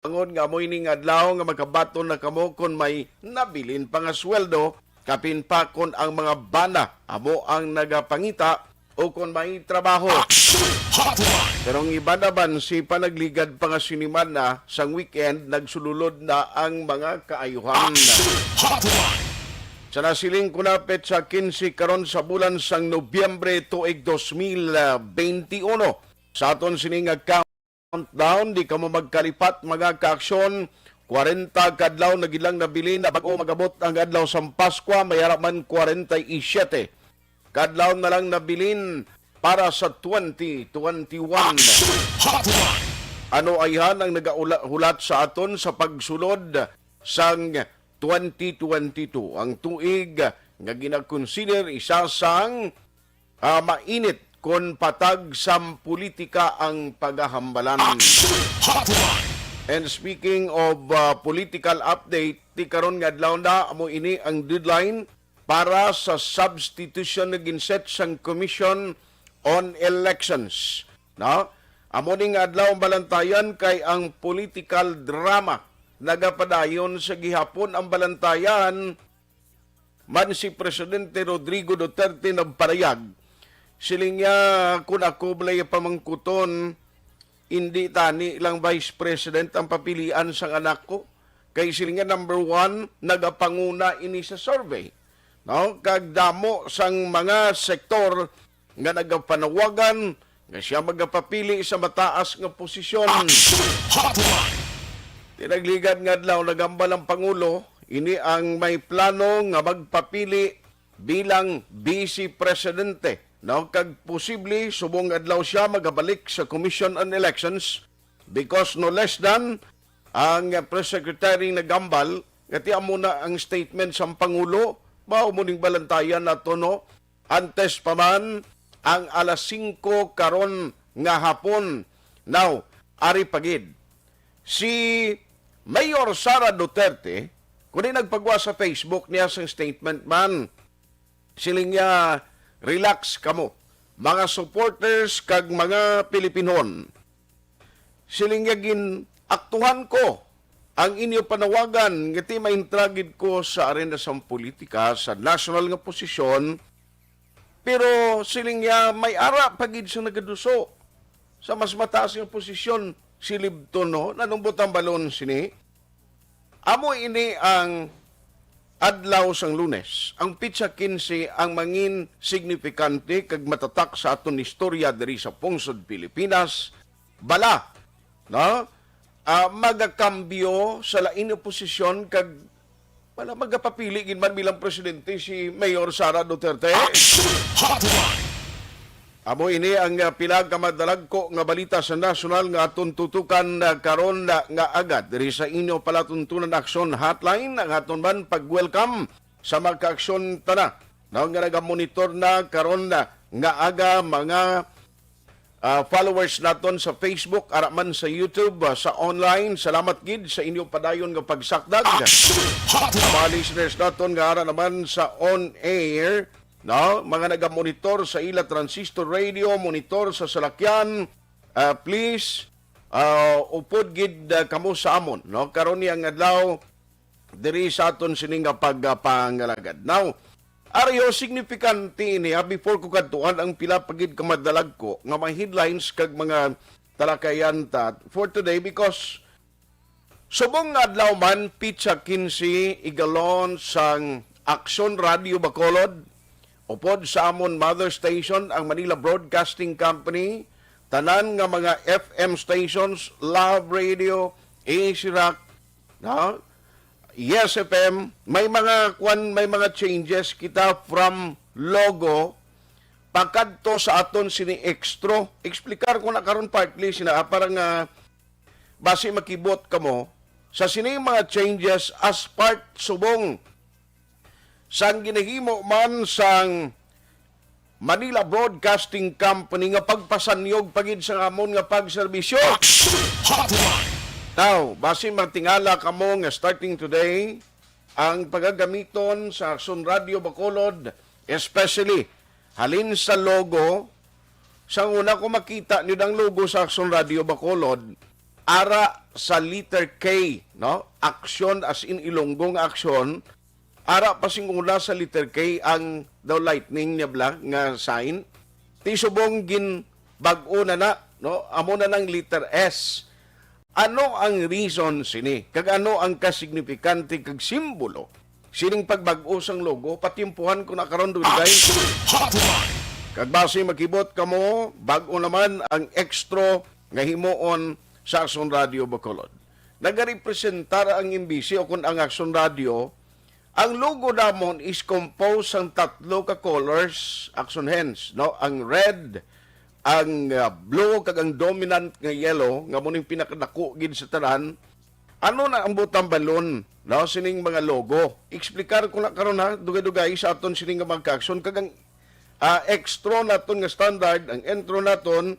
Pangon nga mo'y ning adlaw nga magkabaton na kamo kung may nabilin pa nga sweldo, kapin pa kon ang mga bana amo ang nagapangita o kung may trabaho. Pero ang iba naman si panagligad pa nga siniman na sang weekend nagsululod na ang mga kaayuhan. Sa nasiling kunapit sa 15 karon sa bulan sang Nobyembre tuig 2021. Sa aton sining countdown, di ka mo magkalipat mga kaaksyon. 40 kadlaw na gilang nabili na bago magabot ang adlaw sa Pasko, mayaraman 47. Kadlaw na lang nabilin para sa 2021. Ano ayhan ang nagahulat sa aton sa pagsulod sang 2022? Ang tuig nga ginakonsider isa sang mainit kon patag sa politika ang paghahambalan. And speaking of political update, ti karon nga adlaw na amo ini ang deadline para sa substitution na ginset sang Commission on Elections. No? Amo ning adlaw ang balantayan kay ang political drama nagapadayon sa gihapon ang balantayan man si Presidente Rodrigo Duterte nagparayag. Siling niya kung ako balay pamangkuton, hindi tani lang Vice President ang papilian sa anak ko. Kay siling niya number 1, nagapanguna ini sa survey. No? Kagdamo sang mga sektor nga nagapanawagan nga siya magapapili sa mataas nga posisyon. Tinagligad nga adlaw nagambal ang Pangulo, ini ang may plano nga magpapili bilang Vice Presidente. No, kag posible subong adlaw siya magabalik sa Commission on Elections because no less than ang Press Secretary nagambal ngati amo na ang statement sa Pangulo mao muning balantayan nato no antes pa man ang alas 5 karon nga hapon. Now ari pagid si Mayor Sara Duterte kung nagpagwa sa Facebook niya sa statement man siling niya relax kamo, mga supporters kag mga Pilipinon. Silingyagin aktuhan ko ang inyo panawagan ngiti maintragid ko sa arena sa politika sa national nga posisyon. Pero silingya may ara pagid sa nagaduso sa mas mataas nga posisyon silibton no nanumbot ang balon sini. Amo ini ang adlaw sang Lunes, ang pitsa 15 ang mangin signifikante kag matatak sa aton istorya diri sa pungsod Pilipinas. Bala, no? Magakambyo sa lain nga posisyon kag wala magapapili gid man bilang presidente si Mayor Sara Duterte. Amo ini ang pinagkamadalag ko nga balita sa national nga aton tutukan karon nga agad diri sa inyo palatuntunan aksyon hotline ang aton man pag-welcome sa magka-aksyon tana. Nga nagamonitor na karon nga aga mga followers naton sa Facebook araman sa YouTube sa online. Salamat gid sa inyo padayon nga pagsakdag. Mga listeners naton nga ara naman sa on air. No, mga nagamonitor sa ila transistor radio, monitor sa salakyan, please upod gid kamo sa amon, no? Karon yang adlaw diri sa aton sining pagpangalagad. Now, ariyo significante ini before ko kadtuan ang pila pagid kamadalag ko nga mga headlines kag mga talakayan ta for today because subong adlaw man pitsa 15 igalon sang Aksyon Radio Bacolod upod sa amon mother station ang Manila Broadcasting Company, tanan nga mga FM stations, Love Radio, AC Rock, no? Yes FM, may mga changes kita from logo pagkadto sa aton sini extra. Explicar ko na karon partly sina parang base makibot kamo sa sini mga changes as part subong sang ginahimo man sang Manila Broadcasting Company nga pagpasanyog pagid sa amon nga pagserbisyo. Now, base matingala kamo nga starting today ang pagagamiton sa Aksyon Radio Bacolod, especially halin sa logo, sa una ko makita niyo ang logo sa Aksyon Radio Bacolod, ara sa letter K, no? Aksyon as in Ilonggong aksyon, ara pasing una sa letter K ang daw lightning niya bla nga sign. Ti subong gin bag-o na, no? Amo na ng letter S. Ano ang reason sini? Kag ano ang kasignifikante kag simbolo? Sining pagbag-o sang logo, patimpuhan ko na karon dugay. Kag base makibot kamo, bag-o naman ang extra nga himuon sa Action Radio Bacolod. Nagarepresentar ang imbisi o kung ang Action Radio, ang logo namon is composed ng tatlo ka colors, Action Hens, no? Ang red, ang blue, kag ang dominant nga yellow, nga muning pinakadako gid sa tanan. Ano na ang butang balon, no? Sining mga logo. Eksplikar ko na karon ha, dugay-dugay sa aton sining nga magka-action, kag ang extra naton nga standard, ang intro naton,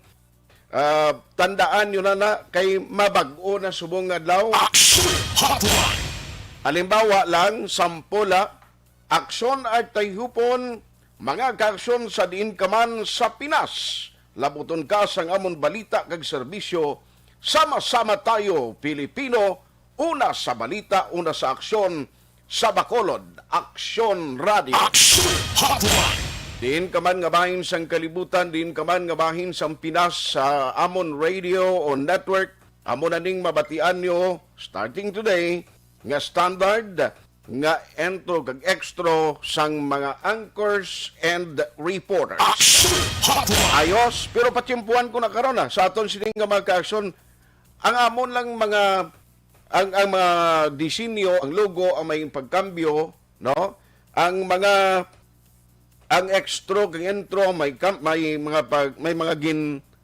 tandaan nyo na kay mabag-o na subong nga adlaw. Halimbawa lang, sampula, aksyon at tayhupon, mga kaaksyon sa diin kaman sa Pinas. Labuton ka sang amon balita kag serbisyo. Sama-sama tayo, Pilipino, una sa balita, una sa aksyon, sa Bacolod, Aksyon Radio. Diin ka man nga bahin sang kalibutan, diin ka man nga bahin sang Pinas sa amon radio o network, amon aning mabatian nyo, starting today, nga standard, nga entro kag extra sang mga anchors and reporters. Ayos, pero patimpuan ko na karon sa aton sining nga mga ka-aksyon, ang amon lang mga ang mga disenyo, ang logo, ang may pagkambyo, no? Ang extra kang intro may mga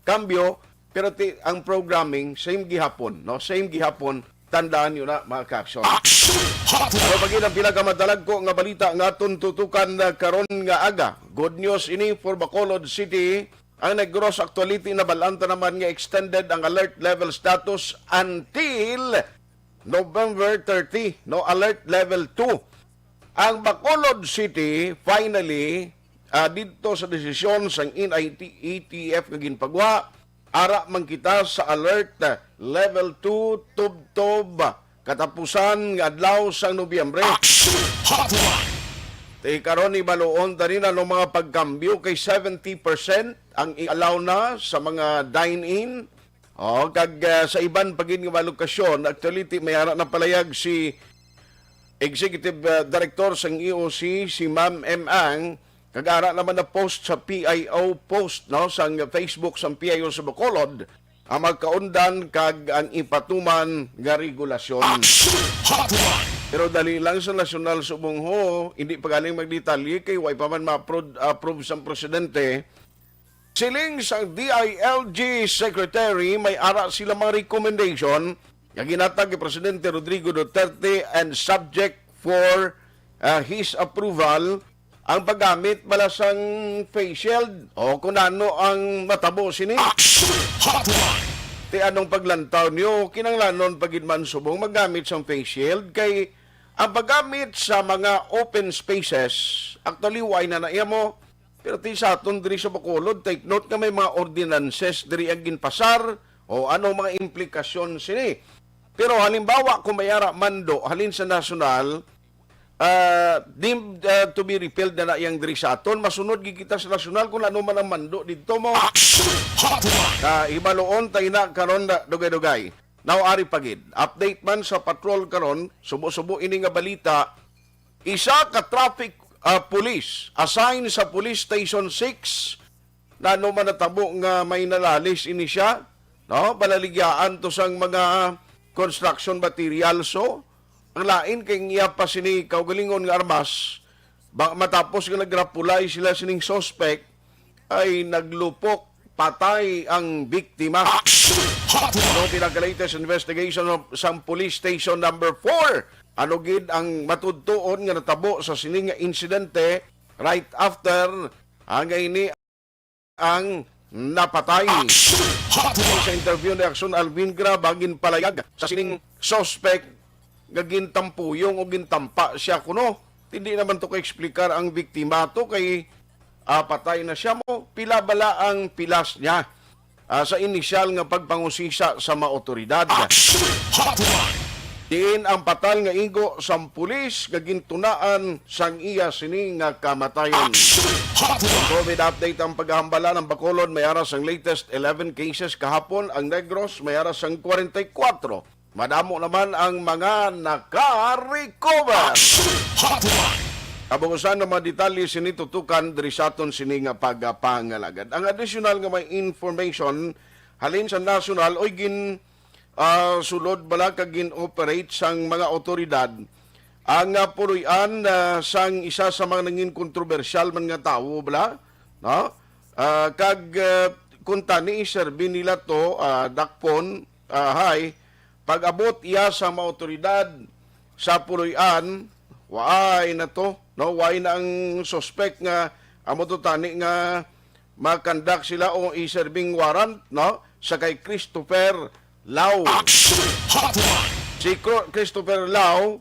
kambyo, pero ang programming same gihapon, no? Same gihapon. Tandaan niyo na mga ka-aksyon. Pero pag ang pinakamadalag ko nga balita nga aton tutukan na karon nga aga. Good news ini for Bacolod City. Ang nag-gross actuality na balanta naman nga extended ang alert level status until November 30. No, alert level 2. Ang Bacolod City finally dito sa desisyon sang NITF nga ginpagwa, ara man kita sa alert level 2 tub-tub katapusan nga adlaw sang Nobyembre. Karon ni baloon tani na no mga pagkambyo kay 70% ang i-allow na sa mga dine-in. Kag sa iban pagin nga lokasyon, actually may ara na palayag si Executive Director sang EOC si Ma'am M. Ang, kag-ara naman na post sa PIO post, no, sa Facebook sa PIO sa Bacolod, ang magkaundan kag ang ipatuman nga regulasyon. Pero dali lang sa nasyonal subong ho, hindi pa galing magdetalye kay way pa man ma-approve sa presidente. Siling sa DILG Secretary, may ara sila mga recommendation nga ginatag ni Presidente Rodrigo Duterte and subject for his approval ang paggamit balasang face shield o kung ano ang matabo sini. Ti anong paglantaw niyo, kinanglanon pagidman subong maggamit sa face shield kay ang paggamit sa mga open spaces, actually why na naiya mo, pero ti sa aton diri sa Bacolod, take note nga may mga ordinances diri ang ginpasar o anong mga implikasyon sini. Pero halimbawa kung mayara mando halin sa national, deemed to be repealed na yang diri sa aton, masunod gikita sa national kung ano man ang mando dito mo. Ibaloon tayo na karon na dugay-dugay. Now ari pagid. Update man sa patrol karon, subo-subo ini nga balita, isa ka traffic police assigned sa Police Station 6 na ano man natabo nga may nalalis ini siya, no? Balaligyaan to sang mga construction materials. So ang lain kay iya pa sini kaugalingon nga armas, matapos nga nagrapulay sila sining suspect ay naglupok, patay ang biktima. No, pinaka-latest investigation sa Police Station number 4. Ano gid ang matudtuon nga natabo sa sining nga insidente right after ang ini ang napatay. Sa interview ni Action Alvin Gra bagin palayag sa sining suspect nga gintampuyong o gintampa siya kuno. Hindi naman to ka-explicar ang biktima to kay patay na siya mo. Pila bala ang pilas niya. sa inisyal nga pagpangusisa sa mga otoridad. Diin ang patal nga igo sa pulis nga gintunaan sang iya sini nga kamatayon. COVID update ang paghahambala ng Bacolod, may aras ang latest 11 cases kahapon. Ang Negros may aras ang 44. Madamo naman ang mga naka-recover. Kabukusan ng mga detalye sinitutukan diri sa aton sini nga pagpangalagad. Ang additional nga may information halin sa national oy sulod bala kag gin-operate sang mga otoridad ang puluyan sang isa sa mga nangin kontrobersyal man nga tawo bala, no? Kunta ni serbi nila to dakpon pag-abot iya sa mga otoridad sa puluyan waay na to, no? Waay na ang suspect nga amo to tani nga makandak sila o i-serving warrant, no? Sa kay Christopher Lau. Si Christopher Lau,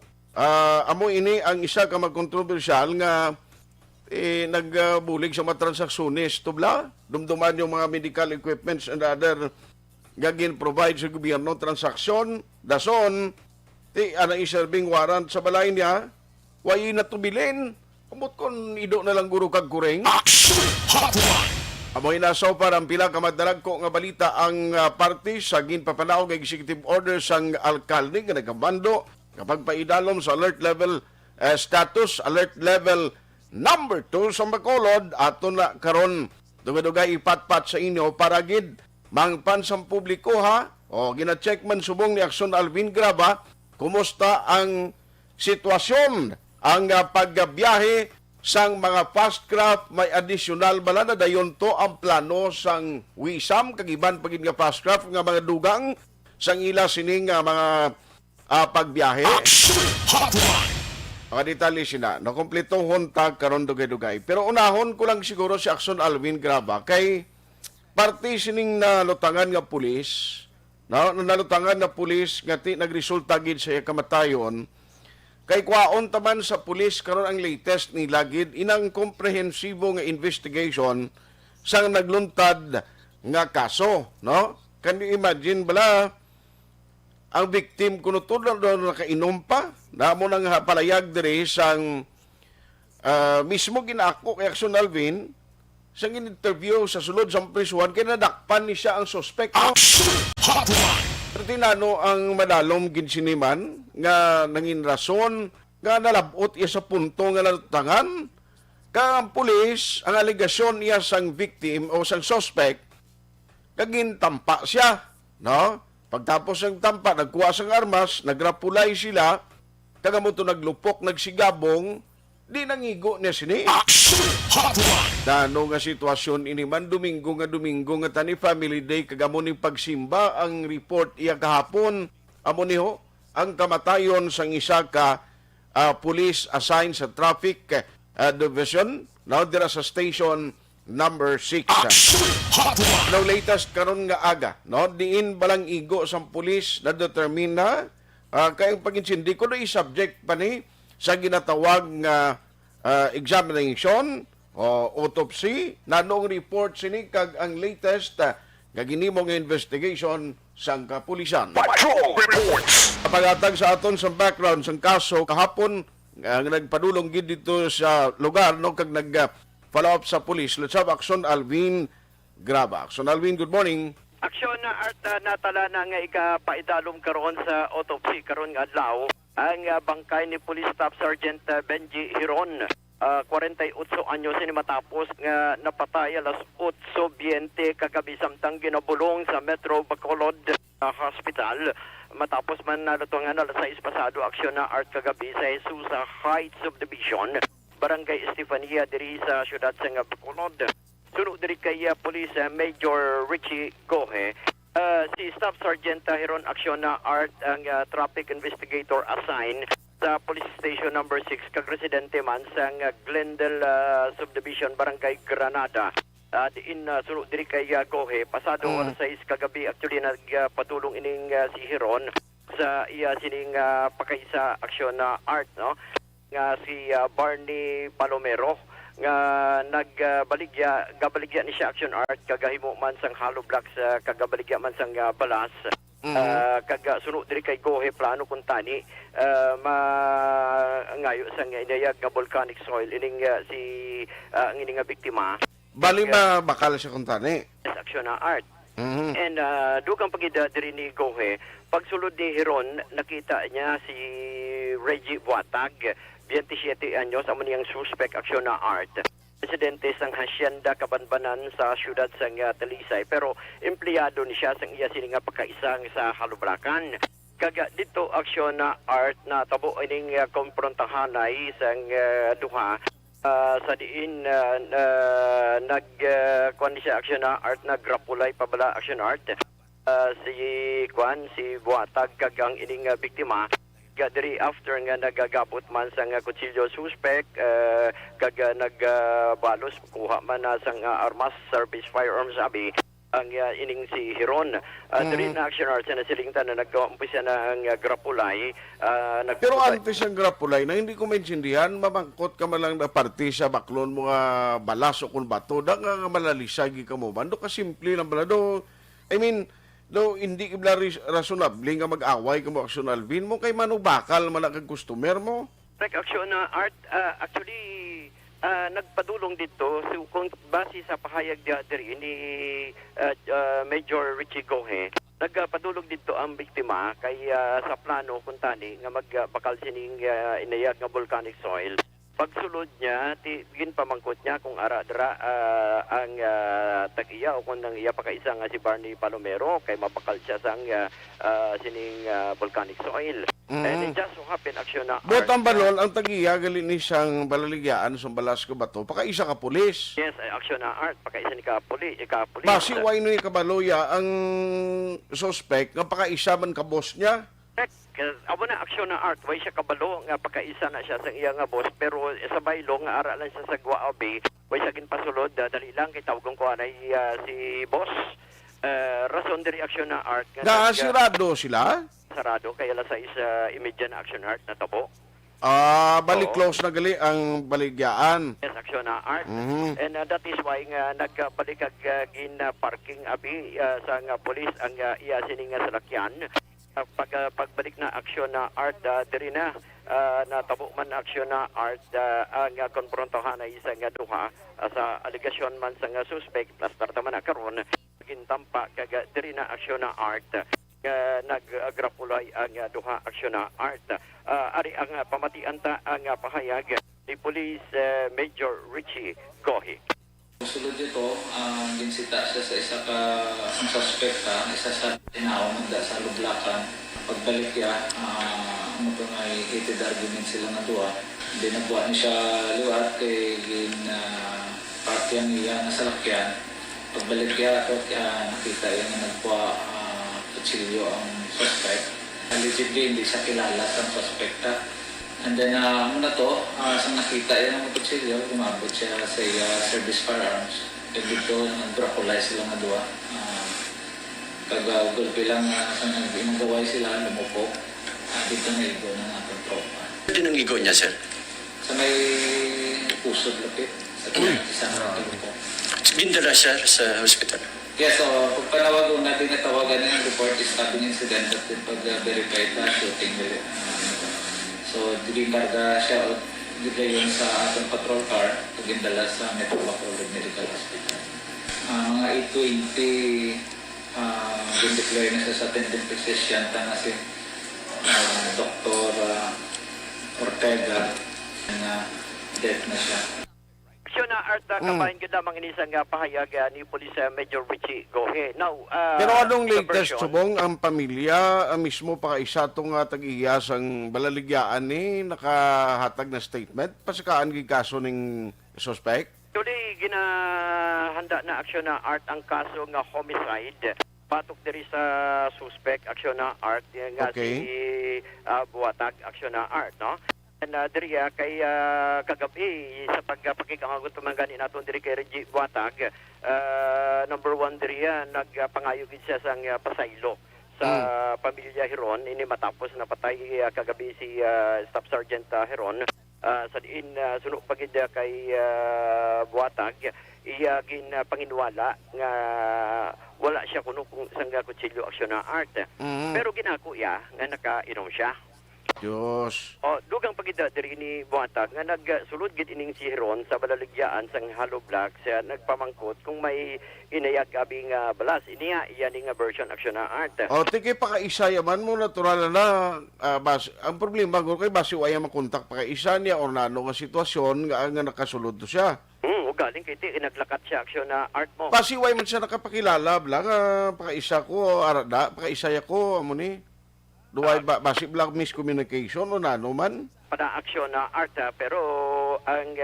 amo ini ang isa ka magkontrobersyal nga nagbulig sa mga transaksyonist tubla, dumduman yung mga medical equipments and other gagin provide sa gobyerno transaksyon, dason, anang i-serving warrant sa balay niya, wayi na tubilin, kumot kon ido na lang guro kag kureng. Amoy nasaw para ang pila ka madalag ko nga balita ang party sa ginpapanaw nga executive order sang alkalde nga nagkabando kapag paidalom sa alert level status, alert level number 2 sa Bacolod ato na karon dugay-dugay ipatpat sa inyo para gid mangpan sa publiko ha o gina-check man subong ni Action Alvin Graba kumusta ang sitwasyon ang pagbiyahe sang mga fast craft. May additional bala na dayon to ang plano sang wisam kagiban pagin nga fast craft nga mga dugang sang ila sining mga pagbiyahe. Mga detalye sina na kompletong hontag karon dugay-dugay. Pero unahon ko lang siguro si Action Alvin Graba kay parte sining nalutangan nga pulis, nalutangan nga pulis nga nagresulta gid sa kamatayon. Kay kwaon taman sa pulis karon ang latest ni lagid inang komprehensibo nga investigation sang nagluntad nga kaso, no? Can you imagine bala ang victim kuno tudlo nakainom pa namo nang palayag diri sang mismo ginaako kay Action Alvin sang interview sa sulod sa prisuhan kay nadakpan ni siya ang suspect. Tinano ang madalom gid siniman nga nangin rason nga nalabot iya sa punto nga nalutangan kang pulis ang aligasyon niya sang victim o sang suspect kagin tampa siya, no? Pagtapos ng tampa nagkuha sang armas, nagrapulay sila kagamuto naglupok nagsigabong di nangigo niya sini. Dano nga sitwasyon ini man Domingo nga tani family day kagamo ni pagsimba ang report iya kahapon amo ni ho ang kamatayon sang isa ka police assigned sa traffic division now dira sa station number 6. Now latest karon nga aga, no, diin balang igo sang pulis na determine na kay paginsindi ko na i-subject pa ni sa ginatawag nga examination o autopsy nanong report sini kag ang latest nga ginimong investigation sang kapulisan. Pagatag sa aton sa background sang kaso kahapon nagpadulong gid dito sa lugar no kag nag follow up sa pulis. Let's have Action Alvin Graba. Action Alvin, good morning. Aksyon na art natala na nga ikapaidalom karon sa autopsy karon nga adlaw ang bangkay ni Police Staff Sergeant Benji Hiron. 48 anyos ni matapos nga napatay alas 8:20 kagabi samtang ginabulong sa Metro Bacolod Hospital. Matapos man nalutungan alas 6 pasado aksyon na art kagabi sa Jesus Heights Subdivision, Barangay Estefania diri sa siyudad sa Bacolod. Sunod diri kay Police Major Richie Gohe. Si Staff Sergeant Hiron Aksyon na Art ang traffic investigator assigned sa Police Station number 6 kag residente man sa Glendale Subdivision Barangay Granada. Diin sunod diri kay Gohe pasado alas 6 kagabi actually nagpatulong ining si Hiron sa iya sining pakaisa Aksyon na Art, no, nga si Barney Palomero nga gabaligya ni siya action art kagahimo man sang hollow blocks kagabaligya man sang balas. Kaga sunod diri kay Gohe plano kung tani ngayo sang inayag nga volcanic soil ining si ang ining nga biktima Bali ba bakal siya kung tani? yes, action art. Mhm. And dugang pagida diri ni Gohe, pagsulod ni Hiron, nakita niya si Reggie Buatag, 27 anyos, amo niyang suspect action na art. Presidente sang Hacienda Kabanbanan sa siyudad sang Talisay, pero empleyado ni siya sang iya sini nga pagkaisang sa Halublacan. Kaga dito aksyon na art na tabo ining komprontahanay sang duha. Sa diin kuan siya action na art na grapulay pabala action art si Buatag kagang ining biktima diri after nga nagagabot man sang kutsilyo suspect kaga nagbalos kuha man na sang armas service firearms abi ang ining si Hiron diri na action art na silingtan na nag-umpisa na ang grapulay Pero antes ang grapulay na hindi ko maintindihan, mamangkot ka man lang na party sa baklon mo nga balas o kung bato, da nga malalisagi ka mo. Bando ka simple lang bala. I mean, hindi ka rasunable nga mag-away ka mo action Alvin mo kay manubakal man ang customer mo. Action na art actually nagpadulong dito kung base sa pahayag diri ni Major Richie Gohe nagpadulong dito ang biktima kay sa plano kung tani nga magbakal sining inayag nga volcanic soil pagsulod niya tigin pamangkot niya kung ara-dara ang tag-iya o kung nang iya pakaisa nga si Barney Palomero kay mabakal siya sang sining volcanic soil. And it just so happen action na But ang balol, ang tagiya, gali ni siyang balaligyaan sa balas ko bato, pakaisa ka pulis. yes, action na art pakaisa ni kapulis. Basi, why no kabaloya ang suspect nga pakaisa man ka boss niya? Abo na aksyon na art, way siya kabalo nga pagkaisa na siya sa iya nga boss pero sa baylo nga ara lang siya sa Guaobe, way siya ginpasulod dali lang kay tawgon ko anay si boss. Rason diri aksyon na art nga Sirado sila? sarado kaya la sa isa imedya na action art na tabo. Balik close na gali ang baligyaan. Yes, action na art. And that is why nga nagbalik gin parking abi sa nga police ang iya sining salakyan. Pagbalik na aksyon na art diri na natabo man aksyon na art ang konfrontahan ay isa nga duha sa aligasyon man sa nga suspect plus tartaman na karon gintampa kaga diri na aksyon na art nag-grapulay ang duha aksyon na art ari ang pamatian ta ang pahayag ni Police Major Richie Gohi. Sulod dito, ginsita siya sa isa ka suspect isa sa tinaw magda sa Lublacan. Pagbalik niya, ano pa nga heated argument sila na duwa. Hindi nagbuha niya siya liwat kay partyan niya na salakyan. Pagbalik niya, nakita niya na nagbuha kutsilyo ang suspect. Allegedly, hindi siya kilala sa suspect. And then, muna to, sa nakita yan ang kutsilyo, lumabot siya sa service firearms. And dito, nag-braculay sila nga duwa. Pag-gulpi lang sa nag-imagaway sila, lumupok. Dito na igo ng ating tropa. Ano nang igo niya, sir? Sa may pusod lapit, sa isang lumupok. Gindala siya sa hospital? Yes, so pag panawagan natin na tawagan ng report is stabbing incident at pag-verify na shooting. So, diging karga siya o yun sa atong patrol car pagindala sa Metro Bacolod Medical Hospital. Mga 8:20, gindeplore na siya sa attending physician na si Dr. Ortega na death na siya. Aksyon na art kabahin ganda mga inisang pahayag ni Police Major Richie Gohe. Now, Pero anong the latest, version- subong, ang pamilya mismo pakaisa itong tag-iyasang balaligyaan ni nakahatag na statement? Pasakaan kaso ng suspect? Actually, ginahanda na aksyon na art ang kaso nga homicide. Patok diri sa suspect aksyon na art nga Okay. si Buatag aksyon na art, no? And diri kay kagabi sa pagpakikangagot tumangani naton diri kay Reggie Buatag, number 1 diri nagpangayog siya sang pasaylo sa pamilya Hiron ini matapos na patay kagabi si Staff Sergeant Hiron sa diin suno pagid kay buhatag iya gin panginwala nga wala siya kuno kung sangga kutsilyo aksyon na art. Pero ginako ya nga nakainom siya. Diyos. O, dugang pagida diri ni buhatag nga nagsulod gid ining si Heron sa balaligyaan sang Hollow Blocks siya nagpamangkot kung may inayag abing balas iniya iya ning version action na art. O, tiki pa ka isa yaman mo, natural na, ang problema ko kay basi waya makontak pa ka isa niya or nano nga sitwasyon nga nakasulod to siya. Galing kay ti naglakat siya aksyon na art mo. Basi way man siya nakapakilala, bla nga, pa ka isa ko, arada, pa ka isa ko, amo ni. Duway basi bla miscommunication o nano man. Pada aksyon na art pero ang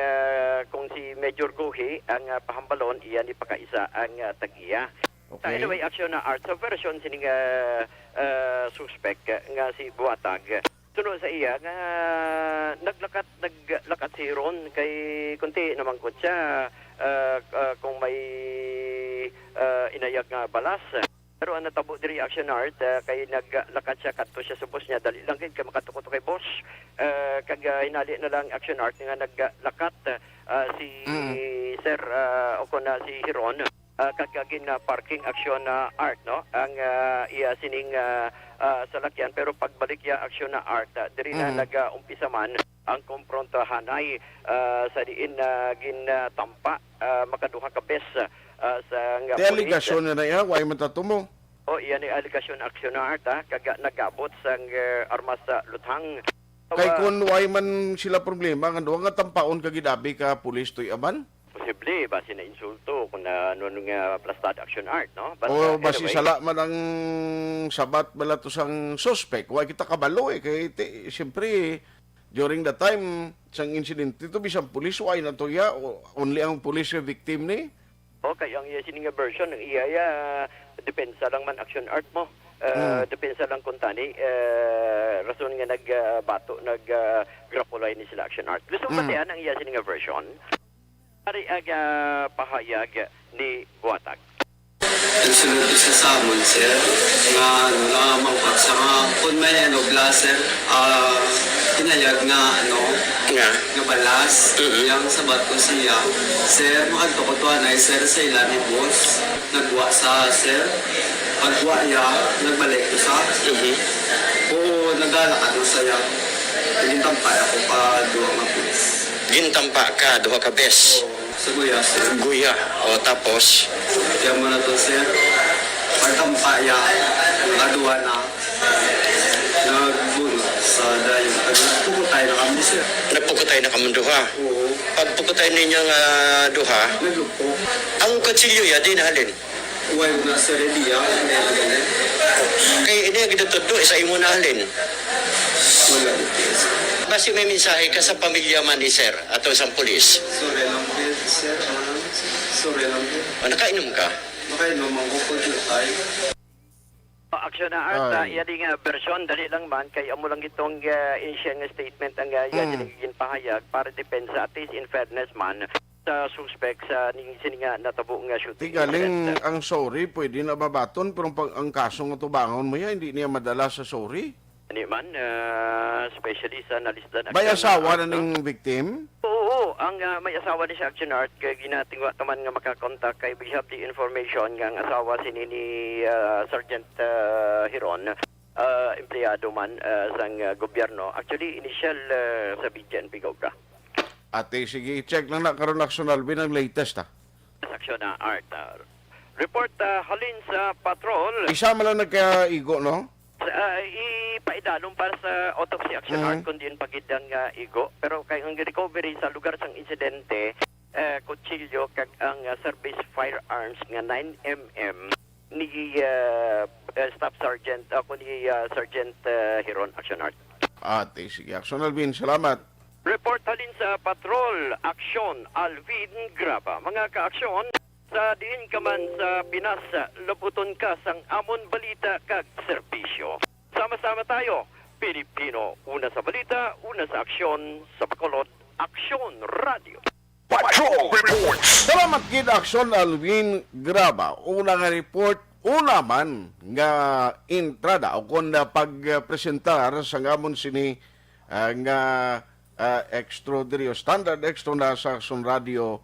kung si Major Guhi ang pahambalon iya ni pakaisa ang tag-iya. Okay. Anyway, aksyon na art sa version sining suspect nga si Buatag. Sunod sa iya nga naglakat si Ron kay kunti naman ko siya kung may inayag nga balas. Pero ang natabo diri action art kay naglakat siya kadto siya sa boss niya dali lang kay makatuko kay boss kag hinali na lang action art nga naglakat si Sir o na si Hiron kagagin na parking action art no ang iya sining salakyan pero pagbalik ya action art diri na nag-umpisa man ang komprontahanay sa diin gintampa makaduha ka bes sa nga Di aligasyon na iya, way man tatumo. O iyan ay aligasyon aksyon na art kaga nagabot sang armas sa luthang. Kay kun way man sila problema, nga duwa nga tampaon kagidabi ka pulis to'y aman. Posible basi na insulto kung ano nga plastad action art no. But, O basi anyway, sala man ang sabat bala to sang suspect, way kita kabalo kay siyempre during the time sang incident ito bisang pulis way na to ya, only ang pulis yung victim ni. okay, ang iya sining version ng iya depensa lang man action art mo. Depensa lang kung tani rason nga nagbato grapulay ni sila action art. Gusto mo ang iya sining version. Ari aga pahayag ni Buatag. Nagsunod ko sa samon, sir, nga mangkot sa mga kung may blaster, pinayag nga, nga balas, yung sabat ko siya, sir, makagtukutuan ay sir sa ilan ni boss, nagwa sa sir, pagwa niya, nagbalik ko sa, o nagalakad ko saya, nagitampay ako pa duwa nga pulis. Gintampa ka, duha ka bes. Sa guya, sir. Guya. O tapos, Kaya mo na to, sir. Pagtampaya, kaduwa na. Nagbunot sa dayon. Nagpukutay na kami, sir. nagpukutay na kamong duha. Oo. Pagpukutay ninyang duha, Naglupo. ang kutsilyo ya, di nahalin. Uway mo na, sir, Edia. Kay ini ang ginatudo, isa imo nahalin. Wala dito, sir. Basi may mensahe ka sa pamilya man ni sir ato sa pulis. Sorry lang, sir. Sorry lang, sir. O nakainom ka? Makainom ang kukulit tayo. Aksyon na art, Ay. yan yung version, dali lang man, kaya amo lang itong initial nga statement ang yan yung pahayag para depensa, at least in fairness man, sa suspect sa sininga natabo nga shooting. Di galing ang sorry, pwede na babaton, pero pag ang kaso nga tubangon mo yan, hindi niya madala sa sorry. Ano man, especially sa nalisdan. May asawa na no? ng victim? Oo, ang may asawa ni siya action art, kaya ginatingwa naman nga makakontak kay we have the information nga ang asawa si ni Sergeant Hiron, empleyado man sang gobyerno. Actually, initial sa BGNP Gobra. Ate, sige, check lang na karon national bin ang latest Sa action na art. Report halin sa patrol. Isa man lang nagka-igo, no? Ipaidalong para sa autopsy action art kundi yung pagidang igo. Pero kay ang recovery sa lugar sang insidente, kutsilyo kag ang service firearms nga 9mm ni Staff Sergeant ako ni Sergeant Hiron action art. Ate, sige, Action Alvin, salamat. Report halin sa patrol aksyon Alvin Graba. Mga kaaksyon sa diin ka man sa Pinas, labuton ka sang amon balita kag serbisyo. Sama-sama tayo, Pilipino. Una sa balita, una sa aksyon, sa Bacolod, Aksyon Radio. Patrol reports! Salamat kid Action Alvin Graba. Una nga report, una man nga entrada o kung na pagpresentar sa ngamon sini nga extra diri o standard extra na sa aksyon radio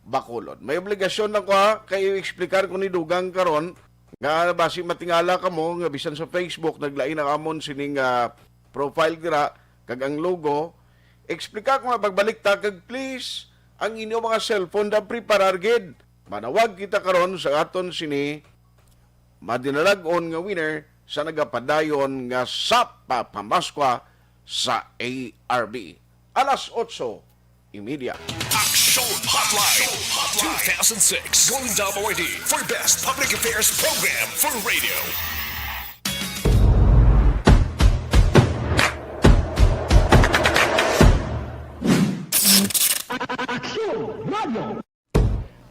Bacolod. May obligasyon na ko ha, kayo explicar ko ni Dugang karon nga basi matingala ka mo nga bisan sa Facebook naglain na amon sining profile dira kag ang logo. Explicar ko nga pagbalik ta kag please ang inyo mga cellphone da preparar gid. Manawag kita karon sa aton sini madinalag-on nga winner sa nagapadayon nga sa pamaskwa sa ARB. Alas 8:30. Action Hotline 2006 Golden Dome Award for Best Public Affairs Program for Radio.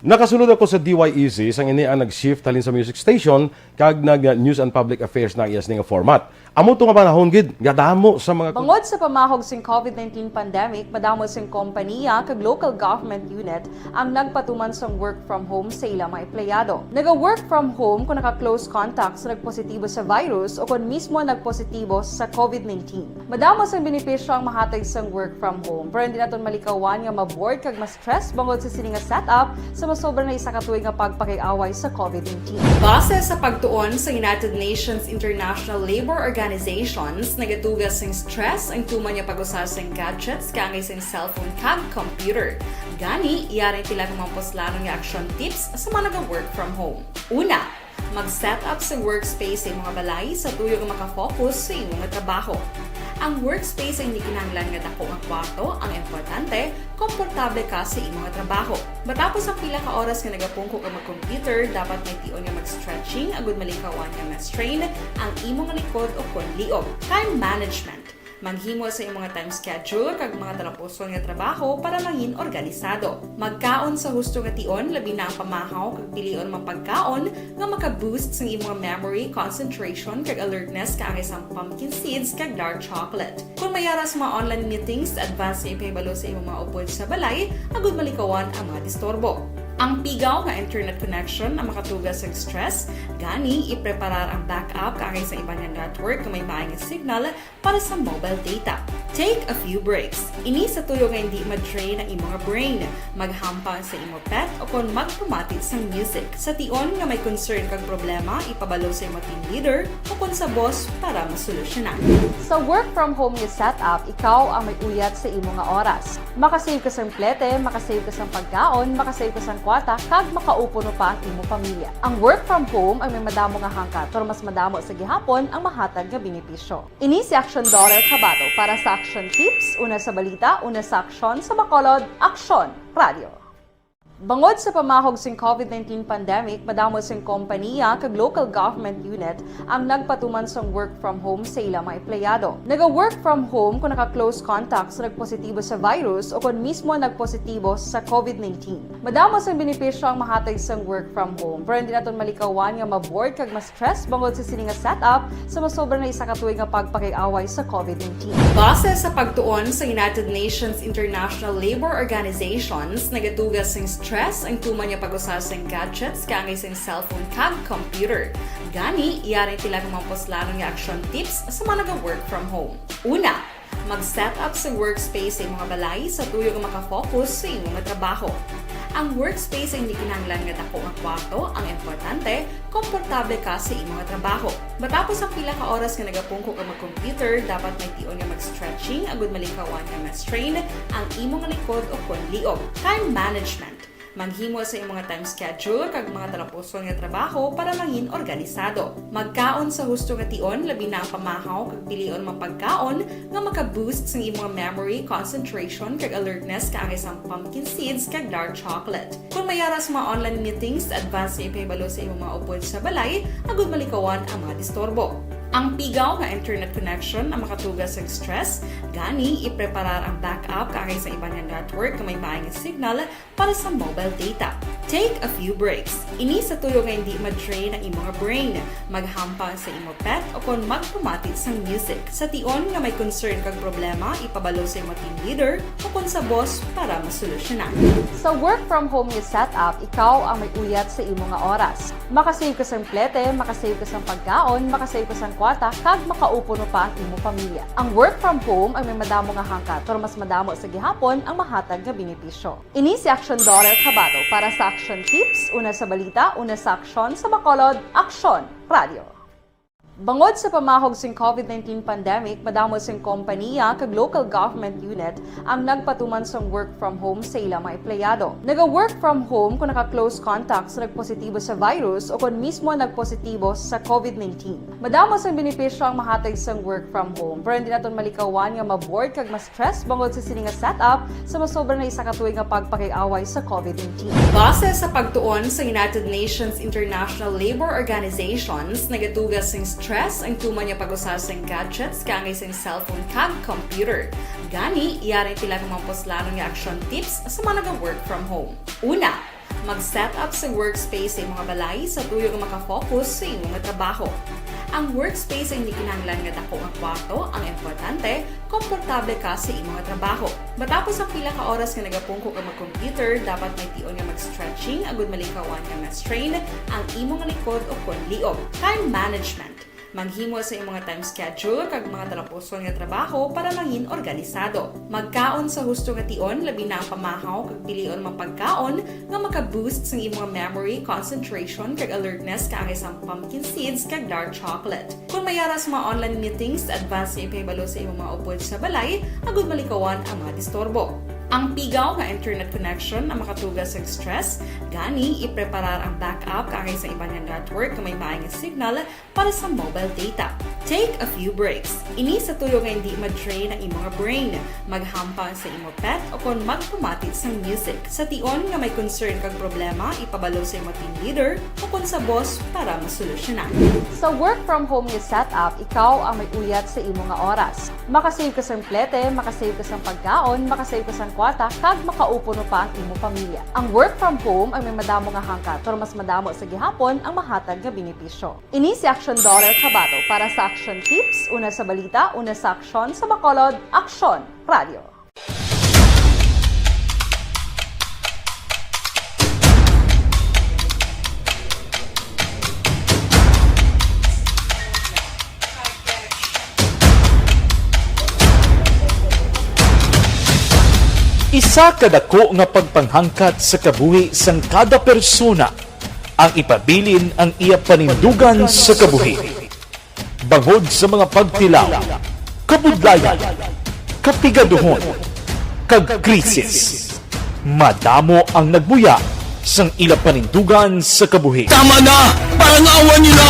Nakasunod ako sa DYEC sang ini ang nag-shift halin sa music station kag nag news and public affairs na iyas nga format. Amo to nga panahon gid gadamo sa mga Bangod sa pamahog sing COVID-19 pandemic, madamo sing kompanya kag local government unit ang nagpatuman sang work from home sa ilang mga empleyado. Naga-work from home kung naka-close contact sa nagpositibo sa virus o kung mismo nagpositibo sa COVID-19. Madamo sang benepisyo ang mahatag sang work from home, pero hindi naton malikawan nga ma-bored kag ma-stress bangod sa sini nga setup sa masobra na isa ka tuig nga pagpakiaway sa COVID-19. Base sa pagtuon sa United Nations International Labor Organizations, nagatugas sing stress ang tuman niya pag-usar sing gadgets kangay sing cellphone kag computer. Gani, iyari tila kung mamposlano nga action tips sa mga nag-work from home. Una, mag-set up sa workspace sa mga balay sa tuyo nga makafocus sa imong nga trabaho. Ang workspace ay hindi kinahanglan nga dako nga kwarto, ang importante, komportable ka sa imong nga trabaho. Matapos ang pila ka oras nga nagapungko ka mag-computer, dapat may tion nga mag-stretching agud malikawan nga ma-strain ang imong likod o kon liog. Time management. Maghimo sa imong time schedule kag mga talapuson nga trabaho para maging organisado. Magkaon sa husto nga tion, labi na ang pamahaw kag pilion mang pagkaon nga maka-boost sa imong memory, concentration kag alertness kaangay sa pumpkin seeds kag dark chocolate. Kung mayara sa mga online meetings, advance sa ipahibalo sa imong mga upod sa balay, agud malikawan ang mga disturbo. Ang pigaw nga internet connection ang makatugas sa stress, gani ipreparar ang backup kaangay sa ibang nga network na may maayong signal para sa mobile data. Take a few breaks. Ini sa tuyo nga hindi ma-drain ang imong brain, maghampang sa imong pet o kung magpumatit sa music. Sa tion nga may concern kag problema, ipabalo sa imong team leader o kung sa boss para masolusyonan. Sa work from home nga setup, ikaw ang may uyat sa imong nga oras. Makasave ka sa plete, makasave ka sa pagkaon, makasave ka sa kwata, kag makaupo no pa ang imong pamilya. Ang work from home ay may madamo nga hangkat, pero mas madamo sa gihapon ang mahatag nga benepisyo. Ini si Action Daughter Cabato para sa Action Tips, una sa balita, una sa aksyon sa Bacolod, Action Radio. Bangod sa pamahog sing COVID-19 pandemic, madamo sing kompanya kag local government unit ang nagpatuman sang work from home sa ilang mga empleyado. Naga-work from home kung naka-close contact sa nagpositibo sa virus o kung mismo nagpositibo sa COVID-19. Madamo sang benepisyo ang mahatag sang work from home, pero hindi naton malikawan nga ma-bored kag ma-stress bangod sa sini nga setup sa masobra na isa ka tuig nga pagpakiaway sa COVID-19. Base sa pagtuon sa United Nations International Labor Organizations, nagatugas sing stress ang tuman niya pag-usar sa gadgets kaangay sa cellphone kag computer. Gani, iyari tila kung mamposlano nga action tips sa mga nag-work from home. Una, mag-set up sa workspace sa mga balay sa tuyo nga makafocus sa imong trabaho. Ang workspace ay hindi kinahanglan nga dako nga kwarto, ang importante, komportable ka sa imong trabaho. Matapos ang pila ka oras nga nagapungko ka mag-computer, dapat may tion nga mag-stretching agud malikawan nga ma-strain ang imong likod o kon liog. Time management. Maghimo sa imong time schedule kag mga talapuson nga trabaho para maging organisado. Magkaon sa husto nga tion, labi na ang pamahaw kag pilion mang pagkaon nga maka-boost sa imong memory, concentration kag alertness kaangay sa pumpkin seeds kag dark chocolate. Kung mayara sa mga online meetings, advance sa ipahibalo sa imong mga upod sa balay, agud malikawan ang mga disturbo. Ang pigaw nga internet connection ang makatugas sa stress, gani ipreparar ang backup kaangay sa ibang nga network na may maayong signal para sa mobile data. Take a few breaks. Ini sa tuyo nga hindi ma-drain ang imong brain, maghampang sa imong pet o kung magpumatit sa music. Sa tion nga may concern kag problema, ipabalo sa imong team leader o kung sa boss para masolusyonan. Sa work from home nga setup, ikaw ang may uyat sa imong nga oras. Makasave ka sa plete, makasave ka sa pagkaon, makasave ka sa kwarta, kag makaupo no pa ang imong pamilya. Ang work from home ay may madamo nga hangkat, pero mas madamo sa gihapon ang mahatag nga benepisyo. Ini si Action Dollar Kabato para sa Action Tips, una sa balita, una sa aksyon, sa Bacolod, Aksyon Radio. Bangod sa pamahog sing COVID-19 pandemic, madamo sing kompanya kag local government unit ang nagpatuman sa work from home sa ilang mga empleyado. Naga-work from home kung naka-close contact sa nagpositibo sa virus o kung mismo nagpositibo sa COVID-19. Madamo sang benepisyo ang mahatag sa work from home, pero hindi naton malikawan nga ma-bored kag ma-stress bangod sa sini nga setup sa masobra na isa ka tuig nga pagpakiaway sa COVID-19. Base sa pagtuon sa United Nations International Labour Organizations, nagatugas sing stress ang tuman niya pag-usar sa gadgets kangay sa cellphone kag computer. Gani, iyari pila ng mga poslano nga action tips sa mga nag-work from home. Una, mag-set up sa workspace sa imong balay sa tuyo nga makafocus sa imong trabaho. Ang workspace ay hindi kinahanglan nga dako nga kwarto, ang importante, komportable ka sa imong trabaho. Matapos ang pila ka oras nga nagapungko ka mag-computer, dapat may tion nga mag-stretching agud malikawan nga ma-strain ang imong likod o kon liog. Time management. Maghimo sa imong time schedule kag mga talapuson nga trabaho para maging organisado. Magkaon sa husto nga tion, labi na ang pamahaw kag pilion mang pagkaon nga maka-boost sa imong memory, concentration kag alertness kaangay sa pumpkin seeds kag dark chocolate. Kung mayara sa mga online meetings, advance nga ipahibalo sa imong mga upod sa balay, agud malikawan ang mga disturbo. Ang pigaw nga internet connection ang makatugas sa stress, gani ipreparar ang backup kaangay sa ibang network na may maayong signal para sa mobile data. Take a few breaks. Ini sa tuyo nga hindi ma-drain ang imong brain, maghampang sa imong pet o kung magpumatit sa music. Sa tion nga may concern kag problema, ipabalo sa imong team leader o kung sa boss para masolusyonan. Sa work from home nga setup, ikaw ang may uyat sa imong nga oras. Makasave ka sa plete, makasave ka sa pagkaon, makasave ka sa kwarta, kag makaupo no pa ang imong pamilya. Ang work from home ay may madamo nga hangkat, pero mas madamo sa gihapon ang mahatag nga benepisyo. Ini si Action Dollar Kabato para sa Action Tips, una sa balita, una sa aksyon, sa Bacolod, Aksyon Radio. Isa kadako nga pagpanghangkat sa kabuhi sang kada persona ang ipabilin ang iya panindugan sa kabuhi. Bangod sa mga pagtilaw, kabudlayan, kapigaduhon, kag krisis. Madamo ang nagbuya sang ila panindugan sa kabuhi. Tama na! Parang awan niyo na!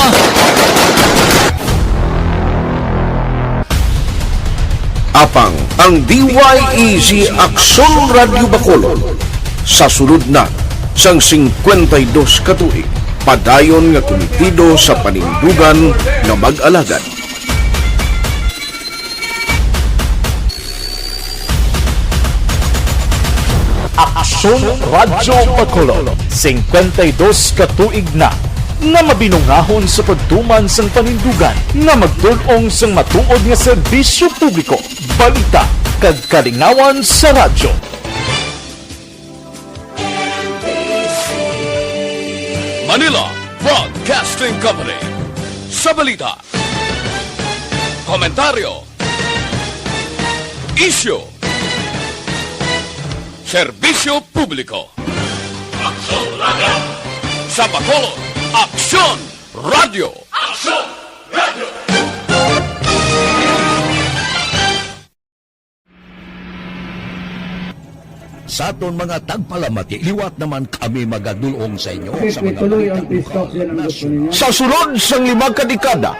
Apang ang DYEZ Aksyon Radio Bacolod sa sulod na sang 52 katuig padayon nga kumitido sa panindugan nga mag-alagad. Aksyon Radio Bacolod, 52 katuig na nga mabinungahon sa pagtuman sang panindugan nga magtulong sang matuod nga serbisyo publiko, balita kag kalingawan sa radyo. Manila Broadcasting Company. Sa balita, komentaryo, issue, serbisyo publiko. Aksyon Radio! Sa Bacolod, Aksyon Radio! Aksyon Radio! Sa aton mga tagpalamati, liwat naman kami magadulong sa inyo sa mga Sa sulod sang 5 kadekada,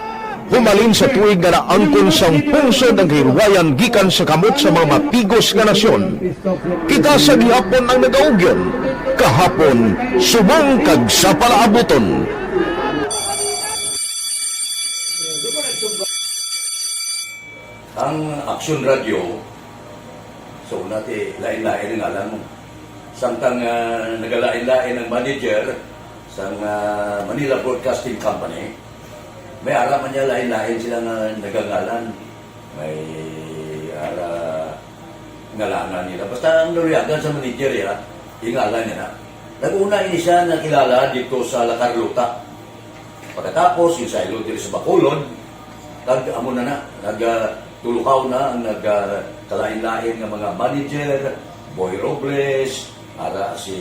humalin sa tuig nga naangkon sang pungsod ang hirwayan gikan sa kamot sa mga mapigos nga nasyon. Kita sa gihapon ang nagaugyon, kahapon subong kag sa palaabuton. ang Aksyon Radio. So, nati lain-lain nga lang samtang nagalain-lain ng manager sa Manila Broadcasting Company, may araman niya lain-lain sila nga nagangalan. May ngalangan nila. Basta ang nuriyagan sa manager ya, ingalan niya na. Nag-una ini siya nakilala dito sa La Carlota. Pagkatapos, yung sa dito sa Bacolod, amo na nagtulukaw na ang nagkalain-lain ng mga manager, Boy Robles, si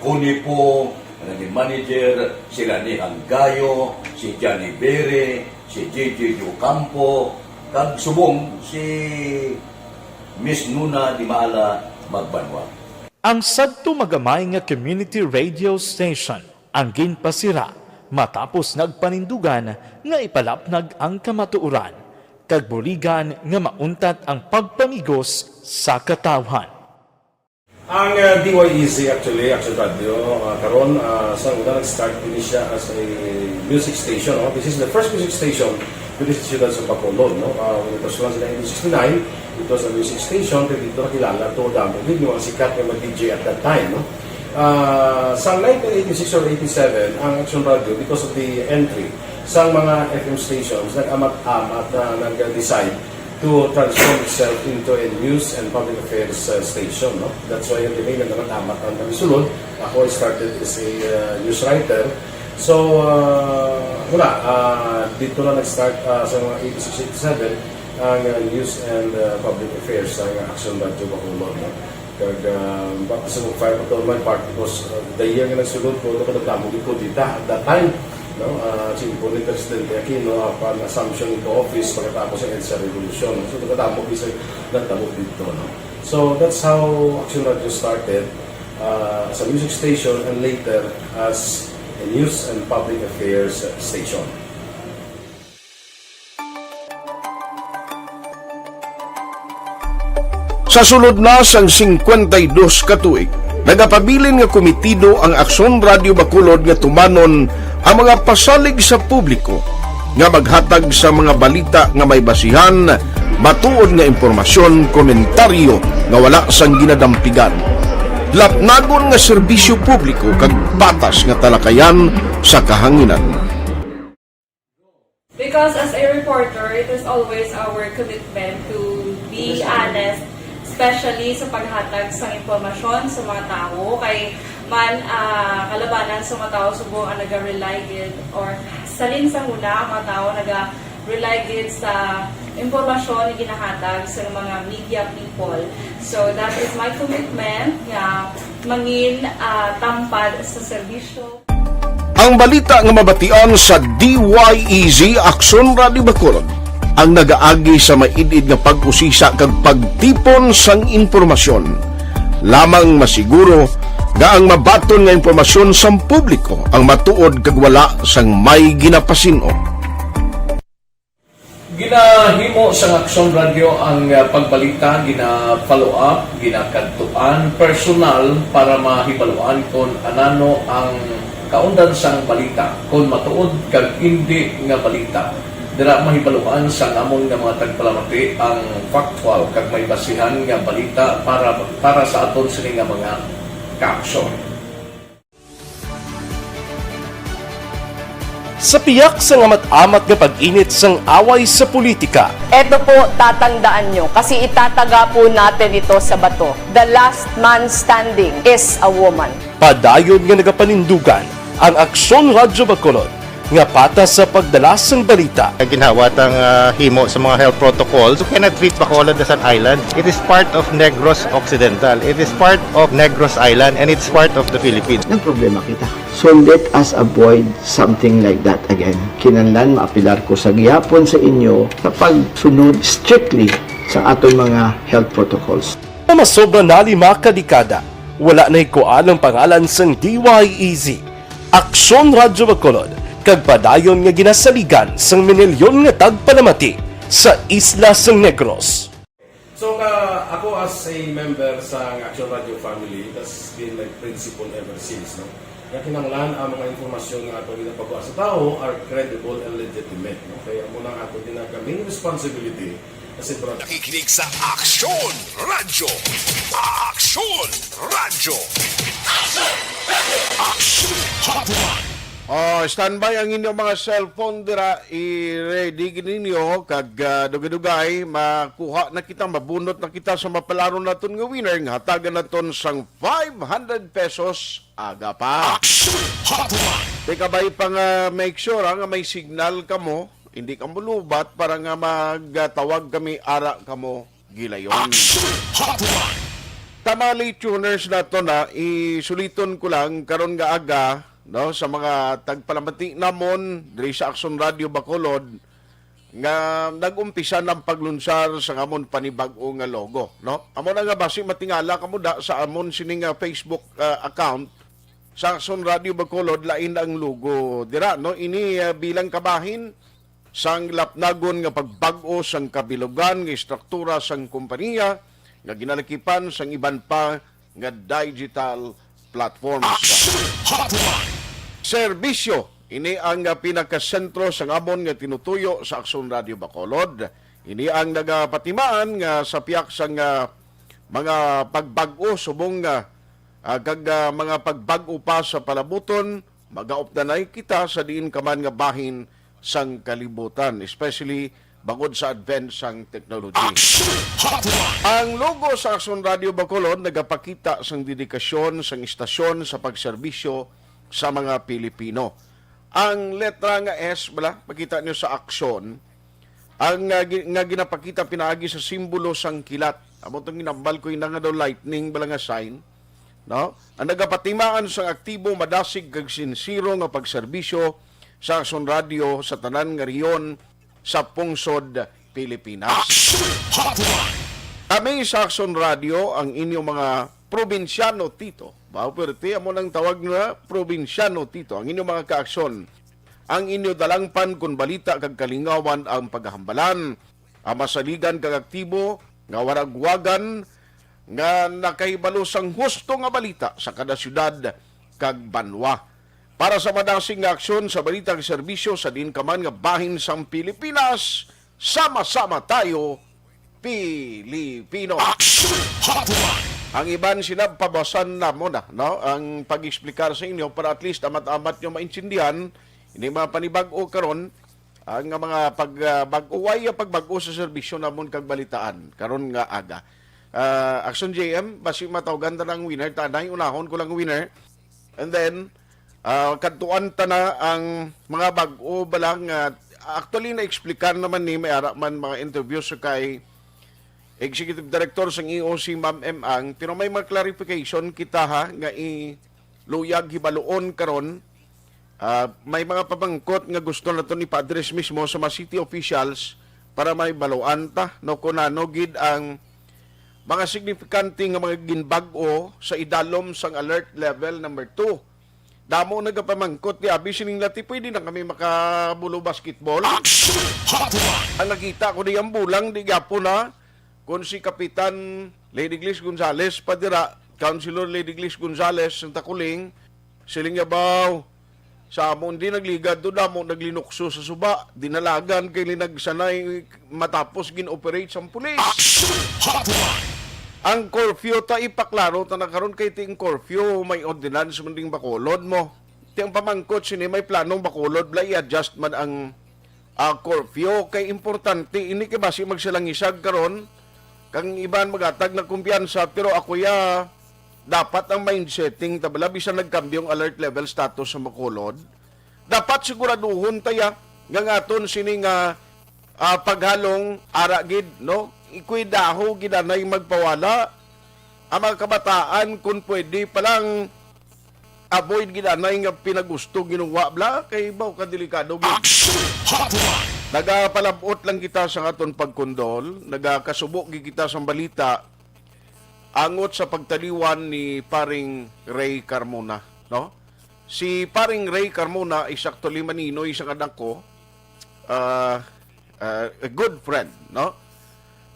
Cunipo, ang naging manager, si Rani Hanggayo, si Johnny Bere, si JJ Ocampo, kag subong si Miss Nuna Di Maala Magbanwa. Ang sadto magamay nga community radio station ang ginpasira matapos nagpanindugan nga ipalapnag ang kamatuoran kag buligan nga mauntat ang pagpamigos sa katawhan. Ang DYEZ actually, Action Radio, karon sa una nag-start din siya as a music station. No? This is the first music station with this ciudad sa Bacolod. No? When it was launched in 1969, it was a music station. Dito nakilala to damo din yung mga sikat na mag-DJ at that time. No? Sa 1986 or 87, ang Action Radio, because of the entry sa mga FM stations, nag-amat-amat na nag-decide to transform itself into a news and public affairs station. No? That's why yung dinay na amat ang kamisulod. Ako I started as a news writer. So, dito na nag-start sa mga 86-87 ang news and public affairs sa Action Radio Bacolod. No? Kag sa mga fire patrol my part because the year nga nagsulod ko, nagdamog ko dito at that time. No, simple ni Presidente Aquino upon assumption into office pagkatapos ng EDSA Revolution. So, nagdamog isa nagdamog dito. No? So, that's how Action Radio started as a music station and later as a news and public affairs station. Sa sulod na sang 52 ka tuig, nagapabilin nga komitido ang Aksyon Radio Bacolod nga tumanon ang mga pasalig sa publiko nga maghatag sa mga balita nga may basihan, matuod nga impormasyon, komentaryo nga wala sang ginadampigan. Lapnagon nga serbisyo publiko kag patas nga talakayan sa kahanginan. Because as a reporter, it is always our commitment to be honest, especially sa paghatag sa impormasyon sa mga tao kay man kalabanan sa mga tao subong ang naga-rely gid or salin sa muna ang mga tao naga-rely gid sa impormasyon na ginahatag sa mga media people. So that is my commitment nga mangin tampad sa serbisyo. Ang balita nga mabatian sa DYEZ Aksyon Radio Bacolod ang nagaagi sa maidid nga pag-usisa kag pagtipon sang impormasyon. Lamang masiguro nga ang mabaton nga impormasyon sang publiko ang matuod kag wala sang may ginapasino. Ginahimo sa Aksyon Radio ang pagbalita, gina-follow up, ginakadtuan personal para mahibaluan kung anano ang kaundan sang balita, kung matuod kag hindi nga balita. Dira mahibaluan sa amon nga mga tagpalamati ang factual kag may basihan nga balita para sa aton sini nga mga kaaksyon. Sa piyak sa ngamat-amat nga pag-init sang away sa politika, Ito po, tatandaan nyo, kasi itataga po natin ito sa bato. The last man standing is a woman. padayon nga nagapanindugan ang Aksyon Radio Bacolod nga patas sa pagdala sang balita. Ginhawat ang himo sa mga health protocols. You cannot treat Bacolod as an island. It is part of Negros Occidental. It is part of Negros Island and it's part of the Philippines. Ang problema kita. So let us avoid something like that again. Kinahanglan maapilar ko sa gihapon sa inyo sa pagsunod strictly sa aton mga health protocols. Masobra na 5 kadekada, wala na ikuan ang pangalan sang DYEZ, Aksyon Radio Bacolod, kag padayon nga ginasaligan sang minilyon nga tagpalamati sa isla sang Negros. So ako as a member sa Action Radio family, that's been my principle ever since. No? Kaya kinanglan ang mga informasyon nga ato ginapagawa sa tao are credible and legitimate. No? Kaya muna ato din ang main responsibility Kasi bro, Nakikinig sa Aksyon Radyo. Aksyon Radyo. Aksyon Hotline. Standby ang inyong mga cellphone dira, i-ready ninyo kag dugay-dugay makuha na kita, mabunot na kita sa mapalaro naton nga winner nga hatagan naton sang 500 pesos aga pa. Teka ba'y pang make sure nga may signal kamo, hindi ka mulubat para nga magtawag kami ara kamo gilayon. Tamali tuners nato na isuliton ko lang karon nga aga, no, sa mga tagpalamati namon diri sa Aksyon Radio Bacolod nga nag-umpisa ng paglunsar sa amon panibag-o nga logo, no. Amo na nga basi matingala kamo da sa amon sining Facebook account sa Aksyon Radio Bacolod, lain ang logo dira, no. Ini bilang kabahin sang lapnagon nga pagbag-o sang kabilugan nga struktura sang kompanya nga ginalakipan sang iban pa nga digital platforms. Serbisyo, ini ang pinakasentro sa amon nga tinutuyo sa Aksyon Radio Bacolod. Ini ang nagapatimaan nga sa piyak sang mga pagbag-o subong kag mga pagbag-o pa sa palabuton, magaupdanay kita sa diin kaman nga bahin sang kalibutan, especially bangod sa advance sang technology. Ang logo sa Aksyon Radio Bacolod nagapakita sang dedikasyon sang istasyon sa pagserbisyo sa mga Pilipino. Ang letra nga S, makita nyo sa aksyon, ang nga ginapakita pinaagi sa simbolo sang kilat. Amo itong ginambal ko yung nga daw lightning nga sign. No? Ang nagapatimaan sang aktibo, madasig, kag sinsiro nga pagserbisyo sa Aksyon Radio sa tanan nga riyon sa pungsod Pilipinas. Kami sa Aksyon Radio, ang inyong mga probinsyano tito. Pero amo nang tawag na probinsyano tito. Ang inyong mga kaaksyon, ang inyo dalangpan kung balita kag kalingawan ang paghahambalan, ang masaligan kag aktibo, nga waragwagan, nga nakahibalo sang husto nga balita sa kada syudad kag banwa. Para sa madasing nga aksyon sa balita kag serbisyo sa din kaman nga bahin sang Pilipinas, sama-sama tayo, Pilipino. Ang iban sinabpabasan na mo na, no? Ang pag-explikar sa inyo para at least amat-amat nyo maintindihan, hindi mga panibag-o karon ang mga pagbag-uway pagbag-o sa serbisyo namon kag balitaan karon nga aga. Aksyon JM, basi matawagan ta ng winner, tanay unahon ko lang winner. And then kadtuan ta na ang mga bag-o balang actually na-explicar naman ni may ara man mga interview sa kay Executive Director sang EOC Ma'am M. Ang, pero may mga clarification kita ha nga luyag hibaluon karon. May mga pabangkot nga gusto na to ni Padres mismo sa mga city officials para may baluan ta no kunano gid ang mga signifikante nga mga ginbag-o sa idalom sang alert level number 2. Damo nagapamangkot ni abi sining lati pwede na kami makabulo basketball. Ang nakita ko di ang bulang di gapo na kung si Kapitan Lady Glis Gonzales padira, Councilor Lady Glis Gonzales ng Takuling, siling yabaw sa amon di nagligad do damo naglinukso sa suba, dinalagan kay linagsanay matapos gin-operate sa pulis. Ang curfew ta ipaklaro ta nakaron kay ting curfew may ordinance man ding Bacolod mo. Tiyang pamangkot sini may planong Bacolod blay adjust man ang curfew kay importante ini kay basi magsilangisag karon kang iban magatag na kumpiyansa pero ako dapat ang mindsetting tabala bisan nagkambyong alert level status sa Bacolod dapat siguraduhon taya nga aton sining paghalong ara gid no ikuidaho gidanay magpawala ang mga kabataan kung pwede palang avoid gidanay nga pinagusto ginuwa bla kay baw kadelikado gid. Nagapalabot lang kita sa aton pagkondol, nagakasubo kita sa balita angot sa pagtaliwan ni paring Ray Carmona, no? Si paring Ray Carmona is actually manino isang anak ko, a good friend, no?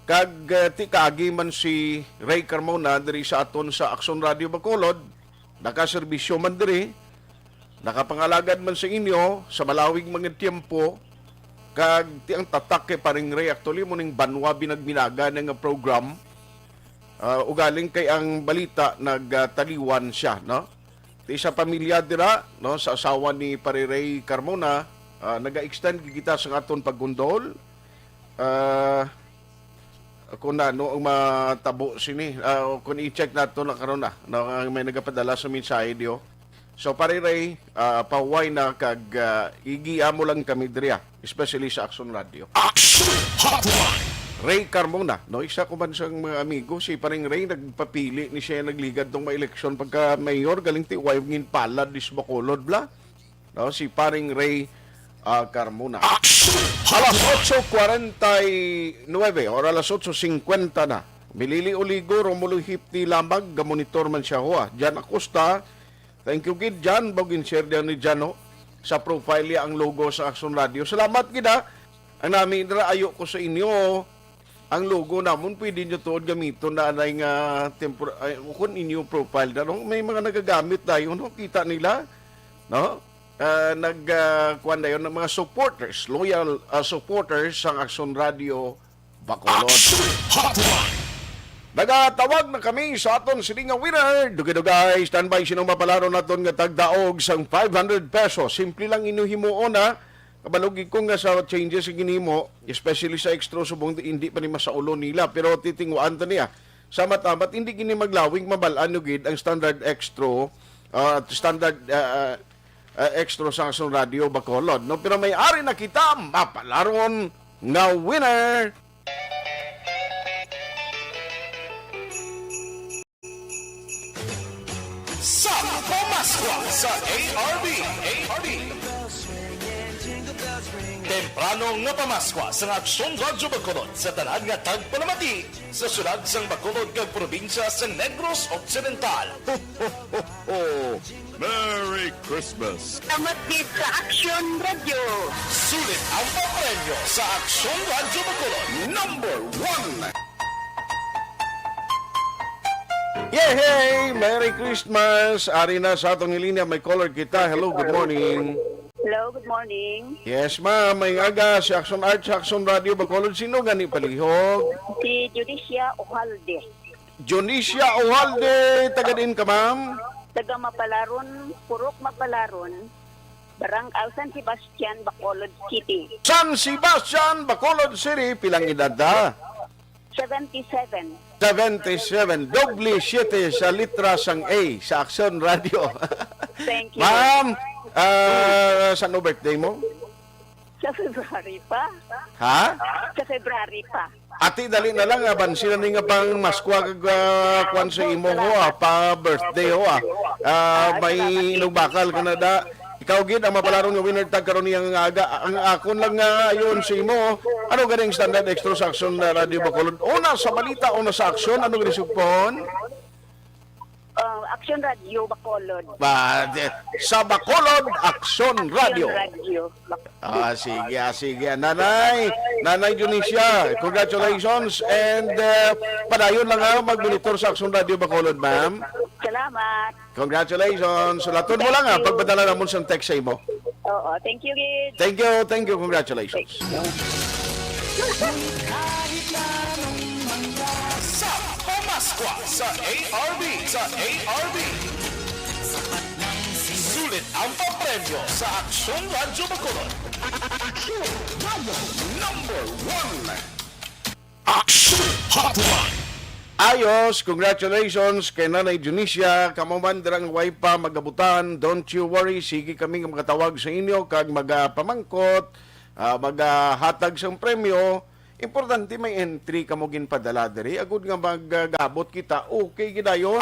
Kag tikagi man si Ray Carmona diri sa aton sa Aksyon Radio Bacolod, nakaserbisyo man diri, nakapangalagad man sa inyo sa malawig mga tiyempo. kag ti ang tatak kay paring Ray actually mo ning banwa binagminaga nga program. Ugaling kay ang balita nagtaliwan siya, no? Ti sa pamilya dira, no, sa asawa ni Pare Ray Carmona, naga-extend kita sa aton paggundol. Kung na no ang matabo sini, kung i-check nato na karon na, may nagapadala sa mensahe dio. So Pare Ray, paway na kag igiya mo lang kami diriya, especially sa Action Radio. Action Hotline! Ray Carmona, no, isa ko man siyang mga amigo, si paring Ray nagpapili ni siya nagligad tong ma-eleksyon pagka mayor galing ti wife ngin palad dis Bacolod bla. No, si paring Ray Carmona. Alas 8:49 or alas 8:50 na. Milili Oligo, Romulo Hipti Lamag, gamonitor man siya ho. Jan Acosta, thank you gid Jan, bagin share diyan ni Jano sa profile niya ang logo sa Action Radio. Salamat gida. Ang namin ayo ko sa inyo ang logo namon pwede nyo tuod gamiton na anay nga kung inyo profile na no? May mga nagagamit tayo no? Kita nila no? Nagkuhan na yun ng mga supporters, loyal supporters ng Action Radio Bacolod. Nagatawag na kami sa aton siling nga winner. Dugay-dugay, standby sinong mapalaro naton nga tagdaog sang 500 pesos. Simple lang inuhimuon na. Kabalog ko nga sa changes sa ginimo, especially sa extra subong hindi pa ni masaulo nila, pero titingwaan ta niya. Sa matamat, hindi gini maglawing mabalaan nyo gid ang standard extra, extra sa Action Radio Bacolod. No? Pero may ari na kita, mapalaron nga winner! Sa Pamaswa sa ARB. Temprano nga pamaskwa sa Aksyon Radyo Bacolod sa tanan nga tagpalamati sa syudad sang Bacolod kag probinsya sa Negros Occidental. Ho, ho, ho, ho. Merry Christmas! Salamat din sa Aksyon Radio. Sulit ang papremyo sa Aksyon Radyo Bacolod. Number 1! Yay! Merry Christmas! Ari na sa atong linya, may caller kita. Hello, good morning. Hello, good morning. Yes, ma'am. May aga si Action Art sa Action Radio Bacolod. Sino gani palihog? Si Judicia Ojalde. Jonicia Ojalde. Taga din ka, ma'am? Taga Mapalaron, Purok Mapalaron, Barangay San Sebastian, Bacolod City. San Sebastian, Bacolod City. Pilang edad da? 77. 77. Doble 7 sa litra sang A sa Action Radio. Thank you. Ma'am, saan o birthday mo? Sa February pa. Ha? Sa February pa. Ati, dali na lang, ban sila ni nga pang maskwa kag kwan sa imo ho, pa birthday ho. May inugbakal ka na da. Ikaw gid ang mapalaron nga winner tag karon niyang aga. Ang akon lang nga ayon sa imo. Ano ganing standard extra sa Action Radio Bacolod? Una sa balita, una sa aksyon, ano ganing supon? Action Radio Bacolod. Sa Bacolod, Action Radio. Radio. Sige. Nanay Junicia, congratulations and padayon lang nga mag-monitor sa Action Radio Bacolod, ma'am. Salamat. Congratulations. Laton mo lang ha, pagpadala namon sa text sa imo. Oo, thank you, Gid. Thank you, congratulations. Sa Pamaskwa sa ARB. Sulit ang papremyo sa Aksyon Radyo Bacolod. Aksyon Radio Number 1. Action Hotline. Ayos, congratulations kay Nanay Junicia. Kamuman dirang way pa magabutan. Don't you worry, sige kami nga magatawag sa inyo kag magapamangkot, magahatag sang premyo. Importante may entry kamo ginpadala diri. Agud nga maggabot kita. Okay gidayon.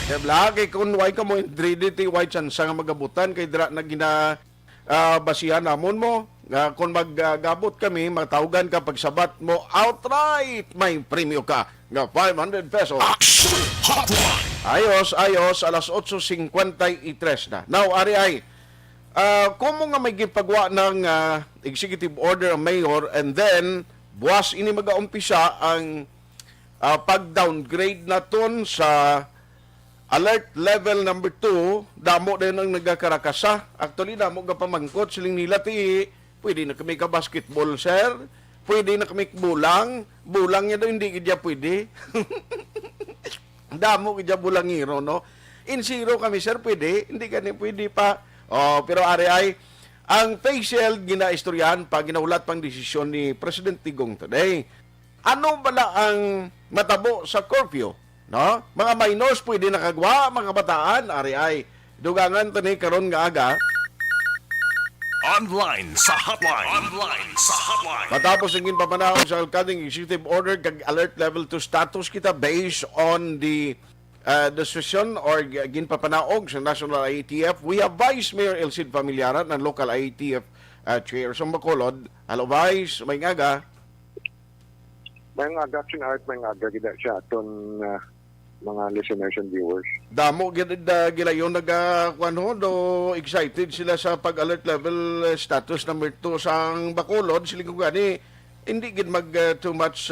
Kaya lagi kung way kamo entry dito, way chance nga magabutan kay dira na gina basihan namon mo. Kung maggabot kami, matawgan ka pagsabat mo outright, may premyo ka nga 500 pesos. Ayos, alas 8:53 na. Now, ari ay, kung mo nga may gipagwa ng executive order ang mayor and then, buwas ini mag-aumpisa ang pag-downgrade naton sa alert level number 2, damo din ang nagakarakasa. Actually, damo ka pamangkot, siling nila ti pwede na kami ka-basketball, sir. Pwede na kami bulang. Bulang niya daw, hindi kaya pwede. Damo kaya bulangiro, no? In zero kami, sir, pwede. Hindi kani pwede pa. Oh, pero ari ay, ang facial ginaistoryahan pa, ginaulat pang desisyon ni President Digong today. Ano bala ang matabo sa curfew? No? Mga minors pwede nakagwa, mga bataan, ari ay, dugangan to ni karon nga aga. Online sa hotline. Online sa hotline. Matapos ang ginpapanahon sa Alcading Executive Order kag alert level 2 status kita based on the decision or ginpapanaog sa National IATF, we have Vice Mayor Elcid Familiaran ng local IATF chair sa Bacolod. Hello Vice, may ngaga. May ngaga, sinahit may ngaga gida siya itong mga listeners and viewers. Damo gilayon nagakuan do excited sila sa pag-alert level status number 2 sa Bacolod. Sila kung gani hindi gid mag too much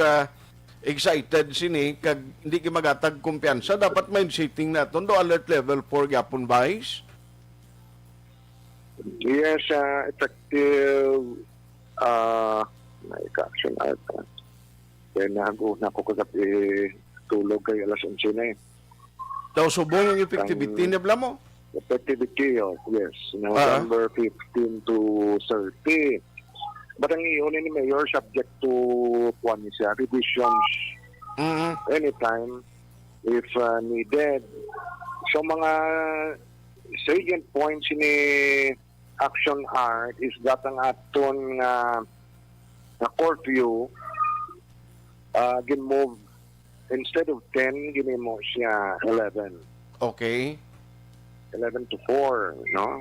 excited sini kag hindi gid magatag kumpiyansa. Dapat mind setting naton do alert level 4 gyapon Vice. Yes, effective may action art. Kaya na ko kagabi tulog kay alas 11 na eh. Daw subong ang effectivity ni Blamo? Effectivity, yes. November 15 to 30. But ang iyon ni Mayor subject to revisions anytime if needed. So mga salient points ni Action Art is that ang aton na curfew gin-move instead of 10, ginimo siya 11. Okay. 11 to 4, no?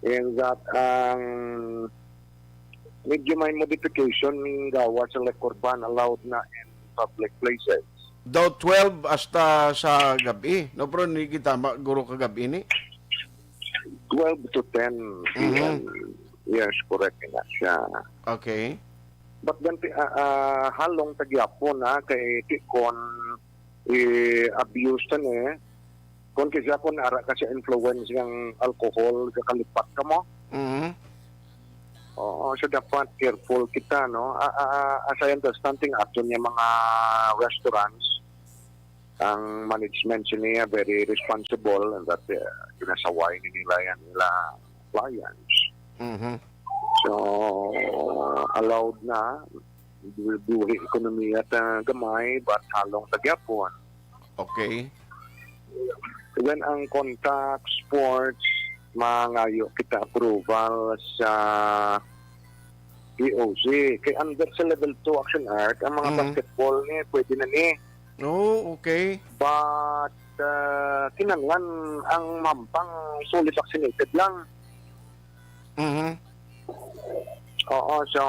And that medyo may modification ng gawa sa liquor ban allowed na in public places. Daw 12 hasta sa gabi. No, pero hindi kita guro kagabi ni? 12 to 10 p.m. Yes, correct na siya. Okay. But then, halong tagyapon kay tikon abuse tan kung kasi ako naara kasi influence ng alcohol kakalipat ka mo. Oo, so dapat careful kita, no? As I understand, action niya mga restaurants, ang management niya very responsible and that ginasaway nila yan nila clients. So, allowed na buhi ekonomiya at gamay but halong tagyapon. Okay. Then ang contact sports, mangayo kita approval sa POC. Kay under sa level 2 Action Art, ang mga basketball ni pwede na ni. Oh, okay. But kinanglan ang mampang fully vaccinated lang. Oo, so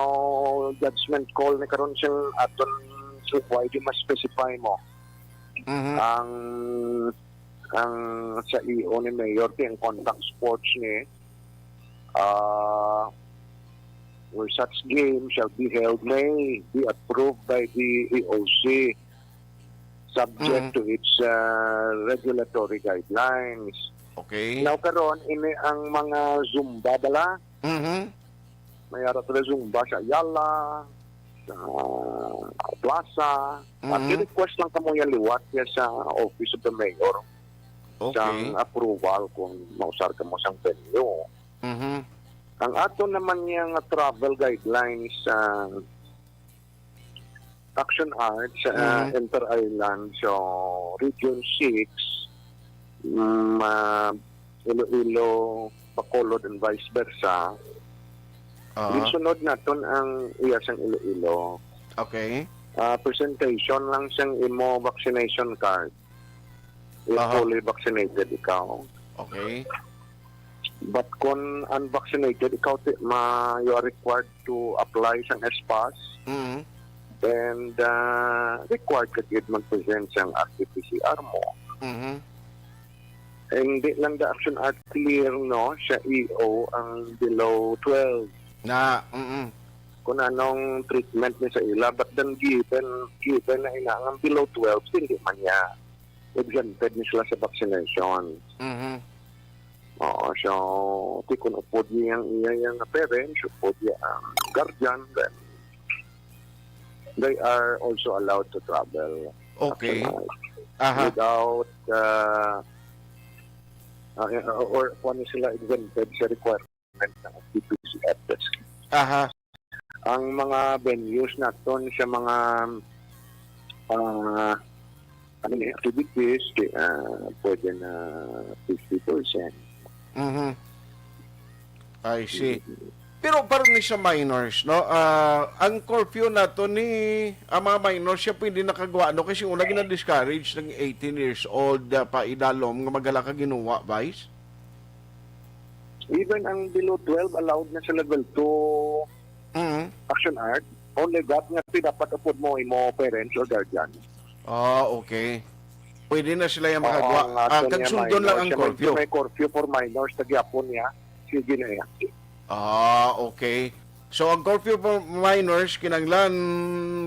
judgment call ni karon siyang aton so why di mas specify mo ang sa EO ni Mayor ang contact sports ni where such game shall be held may be approved by the EOC subject to its regulatory guidelines. Okay. Now karon ini ang mga Zumba bala. May araw na Zumba sa Ayala, sa Plaza. At i-request lang kamo yung liwat niya sa Office of the Mayor. Okay. Sa approval kung mausar ka mo sa venue. Ang ato naman yung travel guidelines sa Action Art sa Inter-Island, so Region 6, Iloilo, Bacolod, and vice versa. Sunod naton ang iyasang Iloilo. Okay. Presentation lang siyang imo vaccination card. If fully vaccinated ikaw. Okay. But kung unvaccinated, ikaw you are required to apply sa SPAS. And required ka din mag-present siyang RT-PCR mo. Hindi lang the Action Art clear, no? Siya EO ang below 12. Kung anong treatment niya sa ila, but then given na inaangang below 12, hindi man niya exempted niya sila sa vaccination. Oo, so ti kun upod niya yang parents, upod niya ang guardian, then they are also allowed to travel. Okay. Aha. Without or kung sila exempted sa requirement ng PPCF test. Aha. Ang mga venues naton sa mga activities, pwede na 50%. Mhm. I see. Pero parang ni sa minors, no? Ang curfew na to ni ang mga minors siya pwede nakagawa no kasi una gina-discourage ng 18 years old pa idalom nga magala ka ginuwa, Vice? Even ang below 12 allowed na sa level 2 action art. Only that nga dapat upod mo imo parents or guardian. Okay. Pwede na sila yung makagawa. Kagsundon lang ang curfew. May curfew for minors na gyapon niya. Sige na yan. Okay. So ang curfew for minors kinanglan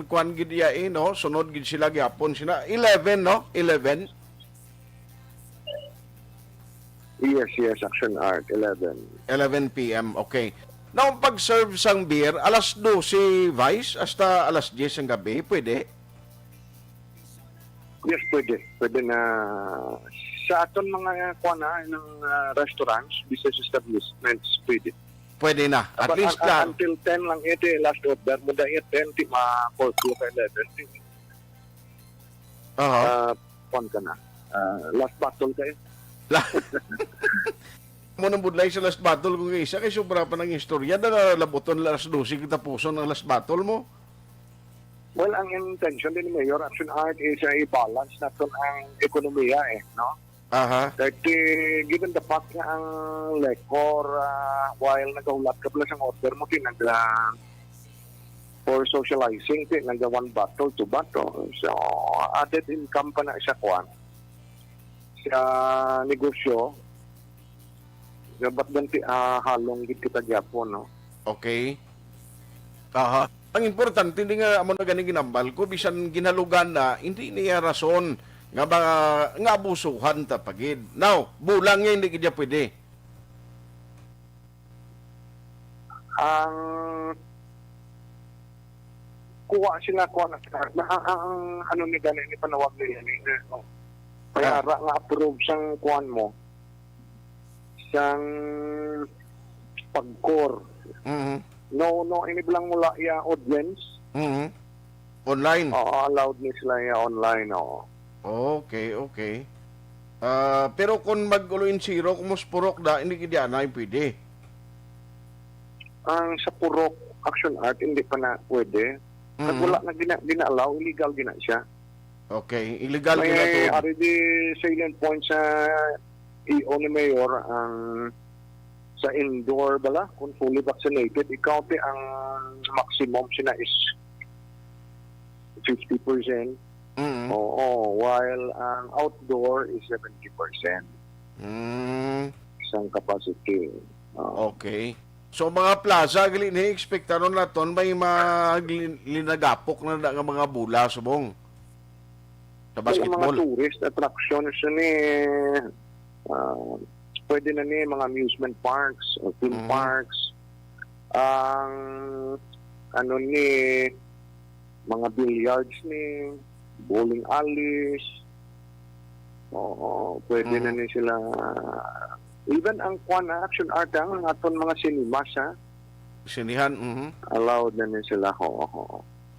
kuan gid yae no, sunod gid sila gyapon sila 11 no? 11. Yes, action art 11 PM. Okay. Now pag-serve sang beer alas 12 Vice hasta alas 10 ang gabi, pwede? Yes, pwede. Pwede na sa aton mga kuana ng restaurants, business establishments, pwede. Pwede na. At But least lang. until 10 lang ito, last order mo dahil 10, di ma-curfew ka 11. Kuan ka na. Last battle kayo. Mo nang budlay sa last battle kung isa kay sobra pa ng istorya na labuton last 12 kita puso ng last battle mo. Well, ang intention din ni Mayor Action Art is i-balance natin ang ekonomiya no? Aha. Dahil given the fact nga ang liquor while nagaulat ka pala sa order mo for socializing nagda 1 bottle, 2 bottle. So added income pa na siya kuan sa negosyo. Dapat ganti halong gid kita gyapon no. Okay. Aha. Ang importante hindi nga amo na ganing ginambal ko bisan ginalugan na hindi niya rason nga nga abusuhan ta pagid. Now, bulang nga hindi gid pwede. Ang kuha sila kuha na ang ano ni gani ni panawag nila ni kaya nga approve siyang kuhan mo siyang pagkor. No, ini bilang mula ya audience. Online. Allowed ni sila ya online. Okay. Pero kung mag-ulo in zero, kung mas purok da, hindi kaya na pwede. Ang sa purok action art, hindi pa na pwede. Pag wala na gina-allow, illegal gina siya. Okay, illegal may gina to. May already salient point sa EO ni Mayor ang sa indoor bala, kung fully vaccinated, ikaw ang maximum sina is 50%. While ang outdoor is 70%. Isang capacity. Okay. So mga plaza, gali ni expectaron naton may linagapok na nga mga bula subong sa basketball. Mga tourist attractions ni pwede na ni mga amusement parks o theme parks. Ang ano ni mga billiards ni bowling alleys. Pwede na ni sila. Even ang action art ang aton mga cinemas Sinihan, allowed na ni sila.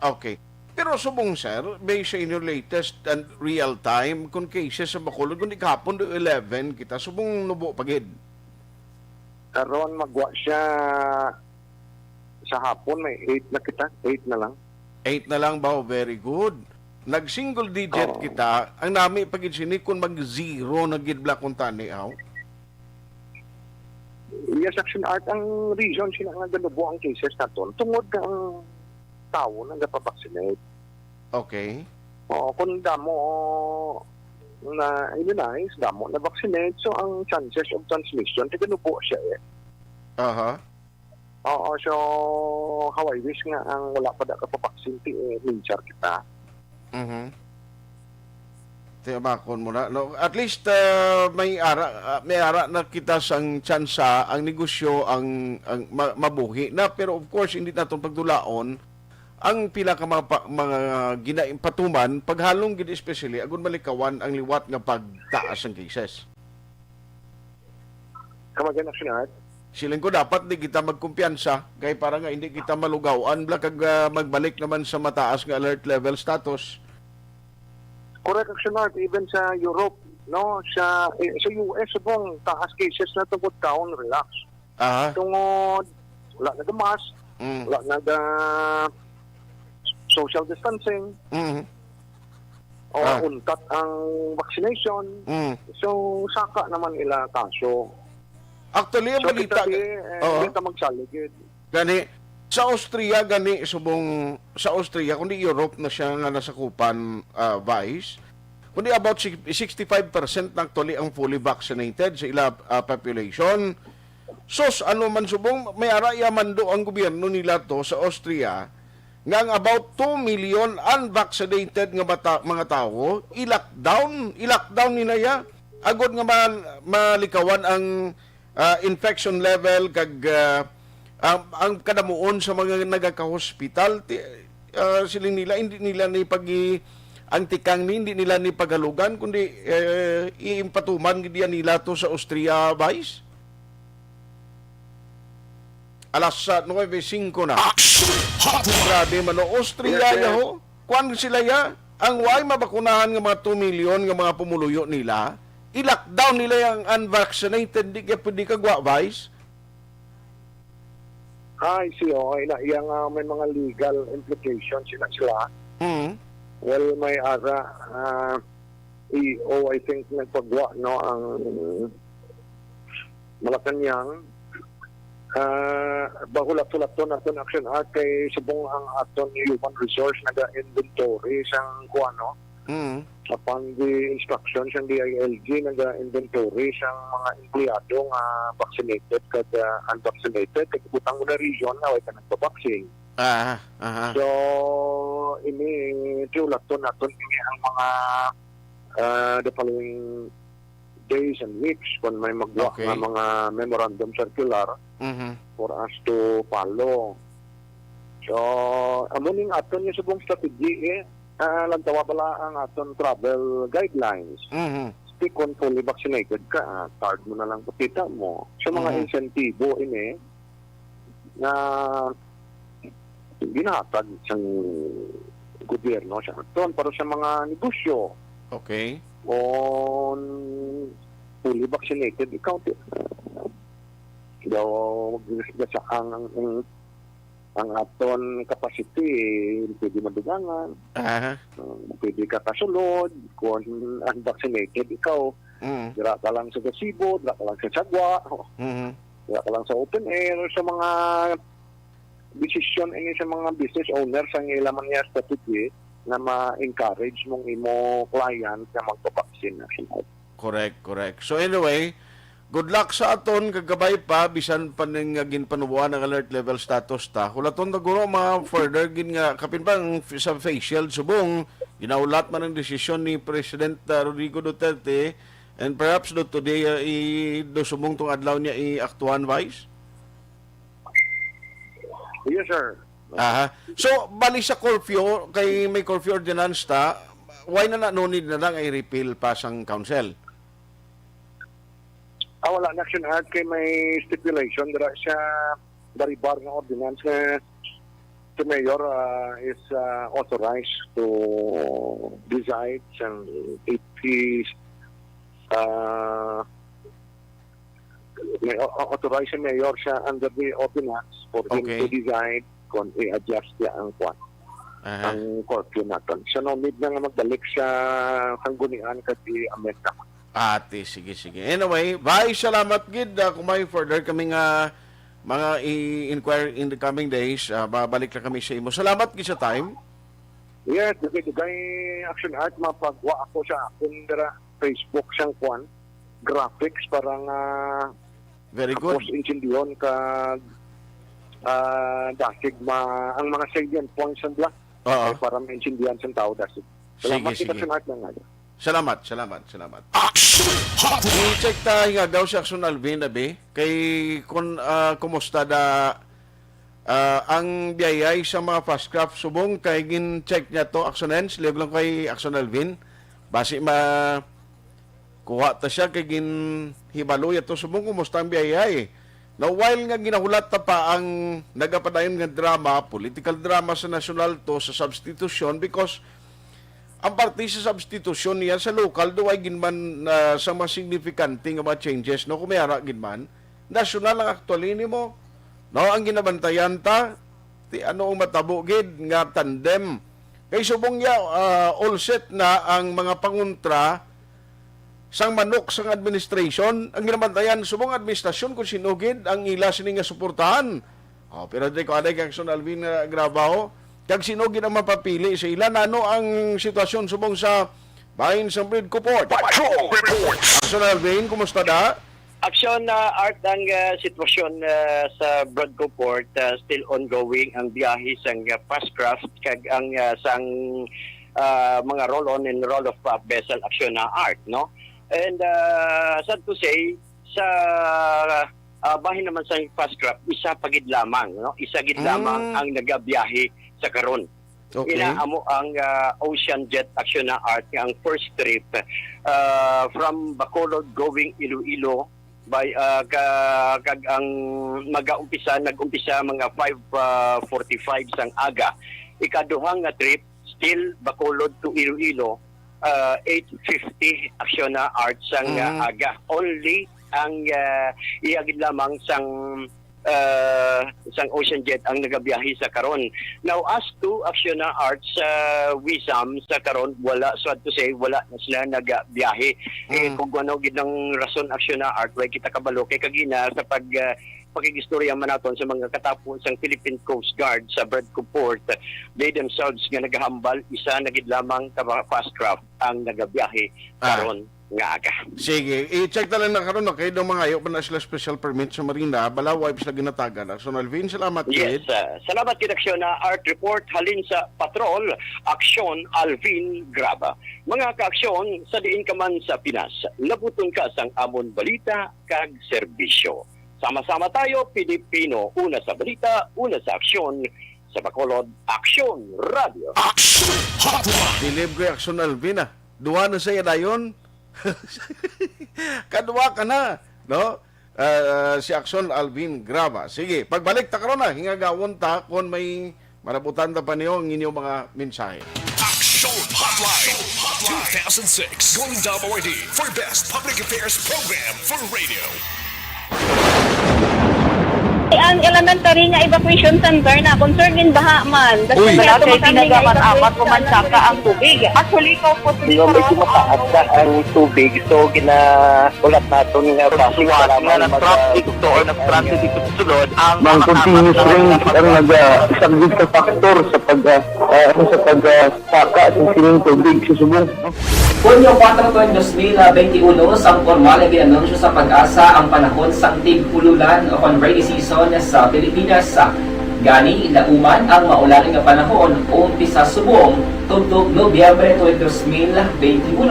Okay. Pero subong sir, based sa inyo latest and real time, kung cases sa Bacolod, kung ikapon do 11, kita subong nubo pagid. Karon magwa siya sa hapon, may 8 na kita. 8 na lang. 8 na lang ba? Very good. Nag-single digit kita, ang nami pagid sini kung mag-zero na gidbla kung tani aw. Yes, action art ang reason sila nga ganubo ang cases naton tungod ang tao na nagpa-vaccinate. Okay. Kung damo na immunize, damo na vaccinate, so ang chances of transmission, ganubo siya so how I wish nga ang wala pa da ka pa vaccine minchar kita. Tiyamakon mo na. No, at least may ara na kita sang tsansa, ang negosyo ang mabuhi na, pero of course hindi naton pagdulaon ang pila ka mga ginaimpatuman paghalong gid especially agon malikawan ang liwat nga pagtaas ng cases. Kamagan Action Art. Siling ko dapat di kita magkumpiyansa kay para nga hindi kita malugawan bla kag magbalik naman sa mataas nga alert level status. Correct, Action Art. Even sa Europe, no, sa US, subong taas cases na tungkol taon, relax. Tungod, wala na mask, wala na social distancing, o untat ang vaccination. So, saka naman ila kaso. Actually, ang balita, hindi ka magsaligid. Gani, sa Austria, sa Austria, kundi Europe na siya nga nasakupan, Vice, kundi about 65% na actually ang fully vaccinated sa ila population. Sos, ano man subong, may araya man do ang gobyerno nila to sa Austria, nga ang about 2 million unvaccinated nga mga tao, i-lockdown nila ya, agod nga malikawan ang infection level, kag ang kadamuon sa mga nagaka-hospital, siling nila, hindi nila ni ang tikang hindi nila ni pagalugan, kundi iimpatuman diyan nila to sa Austria, Vice. Alas 9:05 na. Grabe man o Austria yaho. Kuan sila ya, ang way mabakunahan nga mga 2 million nga mga pumuluyo nila, i-lockdown nila yung unvaccinated, di ka pwede kagwa, Vice. I see, okay na. May mga legal implications sila. Well, may ara, I think nagpagwa, no, ang Malacanang, bahulat-hulat to natin Action Art kay subong ang aton human resource naga-inventory sang kuano. Upon the instructions ng DILG, nag-inventory siyang mga empleyado nga vaccinated kag unvaccinated. Kaya butang mo na region na way ka nagpa-vaccine. So, ini tiulat to natin ini ang mga the following days and weeks kung may magwa nga mga memorandum circular for us to follow. So, amuning aton yung subong strategy lantawa pala ang aton travel guidelines. Speak on fully vaccinated ka, card mo na lang pakita mo. So mga insentibo ini na ginatag sa gobyerno sa aton para sa mga negosyo. Okay. On fully vaccinated, ikaw daw sa ang aton capacity pwede madugangan, pwede ka kasulod kung unvaccinated ikaw, dira ka lang sa gazebo, dira ka lang sa sagwa, dira ka lang sa open air, sa mga decision ini sa mga business owners ang ilaman niya strategy na ma-encourage mong imo client na magpa-vaccine. Correct. So anyway, good luck sa aton, kagabay pa, bisan pa ning ginpanubuan ng alert level status ta. Hulaton na guro mga further, kapin pa sa face shield, subong, ginaulat man ang desisyon ni President Rodrigo Duterte, and perhaps today, subong tong adlaw niya i-aktuhan, Vice? Yes, sir. So, bali sa curfew, kay may curfew ordinance ta, why na nanunid na lang ay repeal pa sang council? Wala na Action Art kay may stipulation dira siya baribar ng ordinance the mayor is authorized to decide and it is may authorize si mayor siya under the ordinance for him to decide kung i-adjust niya ang kwan ang curfew natin. So no need na nga magbalik sa sanggunian kasi amenda. Sige. Anyway, bye, salamat gid. Kung may further kami nga mga i-inquire in the coming days, babalik na kami sa imo. Salamat gid sa time. Yes, dugay Action Art mapagwa ako sa akong Facebook sang kwan graphics parang very good. Post incendion ka dasig ang mga salient points and black para ma-incendian sa tao dasig. Salamat kita Action Art na nga. Salamat. I-check ta nga daw si Action Alvin abi kay kumusta da ang biyayay sa mga fast craft subong kay gin-check niya to Actionens live lang kay Action Alvin basi kuha ta siya kay gin hibalo to subong kumusta ang biyayay. Now while nga ginahulat ta pa ang nagapadayon nga drama, political drama sa national to sa substitution because ang parte sa substitution niya sa local do ay ginman sa mga significante nga mga changes no kumiyara ginman national ang actually nimo no ang ginabantayan ta ti ano ang matabo gid nga tandem kay subong ya all set na ang mga panguntra sang manok sang administration ang ginabantayan subong administrasyon kung sinugid ang ila sini nga suportahan pero di ko aday kang Action Alvin nga grabaho kag sino gid ang mapapili sa ila nano ang sitwasyon subong sa bahin sa Bridco Port. Action Alvin, kumusta da? Action Art ang sitwasyon sa Bridco Port still ongoing ang biyahe sang fast craft kag ang sang mga roll-on and roll-off vessel Action Art, no? And sad to say sa bahin naman sa fast craft isa pagid lamang, no? Isa gid lamang ang nagabiyahe sa karon. Okay. Inaamo ang Ocean Jet Action Art ang first trip from Bacolod going Iloilo by kag ang nag-umpisa mga 5:45 sang aga. Ikaduhang nga trip still Bacolod to Iloilo 8:50 Action Art sang aga. Only ang iagid lamang sang Ocean Jet ang nagabiyahe sa karon. Now as to Action Arts Wisam sa karon wala so to say wala na sila nagabiyahe. Kung ano gid ang rason Action Art way kita kabalo kay kagina sa pagigistorya man naton sa mga katapos sang Philippine Coast Guard sa Bridco Port, they themselves nga nagahambal isa na gid lamang ka fast craft ang nagabiyahe karon nga aga. Sige, i-check na lang na karon kay daw mga ayo pa na sila special permit sa Marina, bala wipes na ginatagan. Action Alvin, salamat Yes, salamat kid Action Art Report halin sa Patrol Action Alvin Graba. Mga kaaksyon sa diin ka man sa Pinas, labuton ka sang amon balita kag serbisyo. Sama-sama tayo, Pilipino, una sa balita, una sa aksyon, sa Bacolod Action Radio. Action Hotline! Dilibre Action Alvin duha na saya dayon. Kadwa ka na, no? Si Action Alvin Graba. Sige, pagbalik ta karon na hingagawon ta kon may marabutan ta pa niyo ang inyong mga mensahe. Action Hotline 2006 Golden Dome Award for Best Public Affairs Program for Radio. Ang elementary nga evacuation center na concern in baha man. Uy. Kasi pinagamat-amat kumansaka ang tubig. Actually, ko po Medyo mataas na ang tubig. So, ulat natin nga pasiwala nga ng traffic to or nag-traffic dito sulod. Ang continuous ring ang nag-isang sa factor sa pag-saka sa sining tubig sa subong. Hunyo 4, 2021, sang formal ay ginanunsyo sa Pag-asa ang panahon sang tig-ululan o rainy season sa Pilipinas. Gani, lauman ang maulaling nga panahon umpisa subong tutok Nobyembre 2021.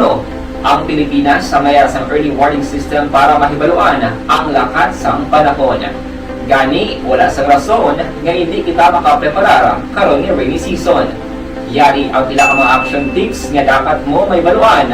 Ang Pilipinas sa mayroon sang early warning system para mahibaluan ang lakat sang panahon. Gani, wala sang rason nga hindi kita makapreparar karon ni rainy season. Yari ang pila ka mga action tips nga dapat mo may baluan